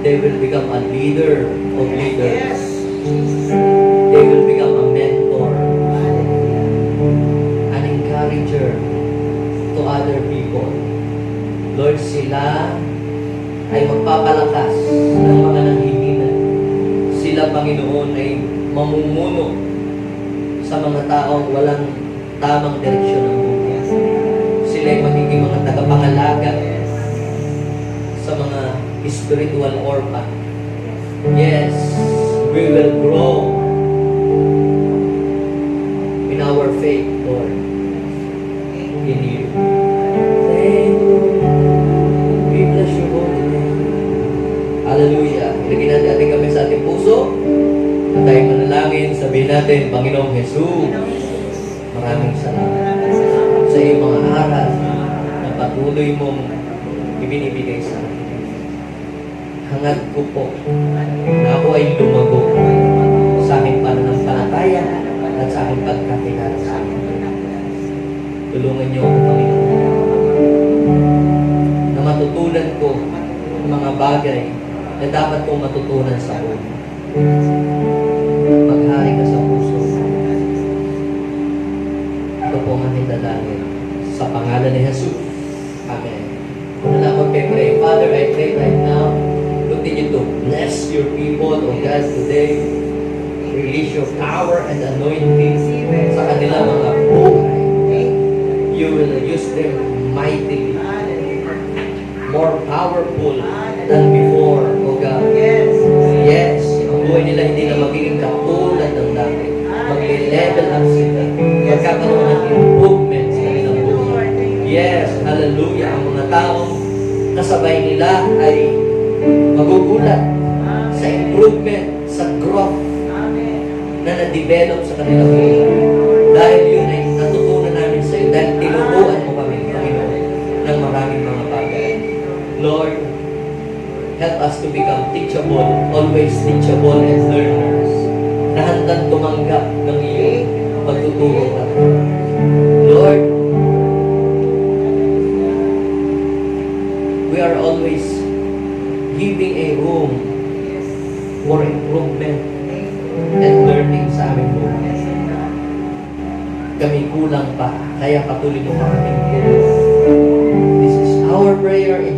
They will become a leader of leaders. They will become a mentor, an encourager to other people. Lord, sila ay magpapalakas ng mga nanghihinan. Sila, Panginoon, ay mamumuno sa mga taong walang tamang direksyon ng buhay. Sila ay magiging mga tagapangalaga sa mga spiritual orphan. Yes, we will grow in our faith, Lord, in you. Thank you. We bless your holy name. Hallelujah. Ilagin natin kami sa ating puso. At tayo manalangin, sabihin natin, Panginoong Jesus, maraming salamat sa iyong mga aral na patuloy mong ibinibigay sa akin. Hangad ko po na ako ay lumago sa aking pananampalataya at sa aking pagkakilala sa akin. Tulungan niyo ako, Panginoon, na matutunan ko ang mga bagay na dapat kong matutunan sa buhay. Maghari ka sa puso. Ito po ang aking dalangin sa pangalan ni Jesus. Amen. Kung na ako pray, Father, I pray right now, continue to bless your people, O God, today. Release your power and anointing sa kanilang mga buhay. You will use them mightily, more powerful than before, O God. Yes, ang buhay nila hindi na magiging katulad ng dati. Mag-level up sila. Magkakaroon ng improvement sa kanilang buhay. Yes, hallelujah. Ang mga taong kasabay nila ay magugulat sa improvement, sa growth na na-develop sa kanilang buhay. Dahil yun ay natutunan namin sa iyo. Dahil tinuruan mo kami, Panginoon, ng maraming mga bagay. Lord, help us to become teachable, always teachable and learners, na handang tumanggap ng iyong pagtuturo ka. Lord, we are always giving a room for improvement and learning sa aming buhay. Kami kulang pa, kaya patuloy mo kami. This is our prayer in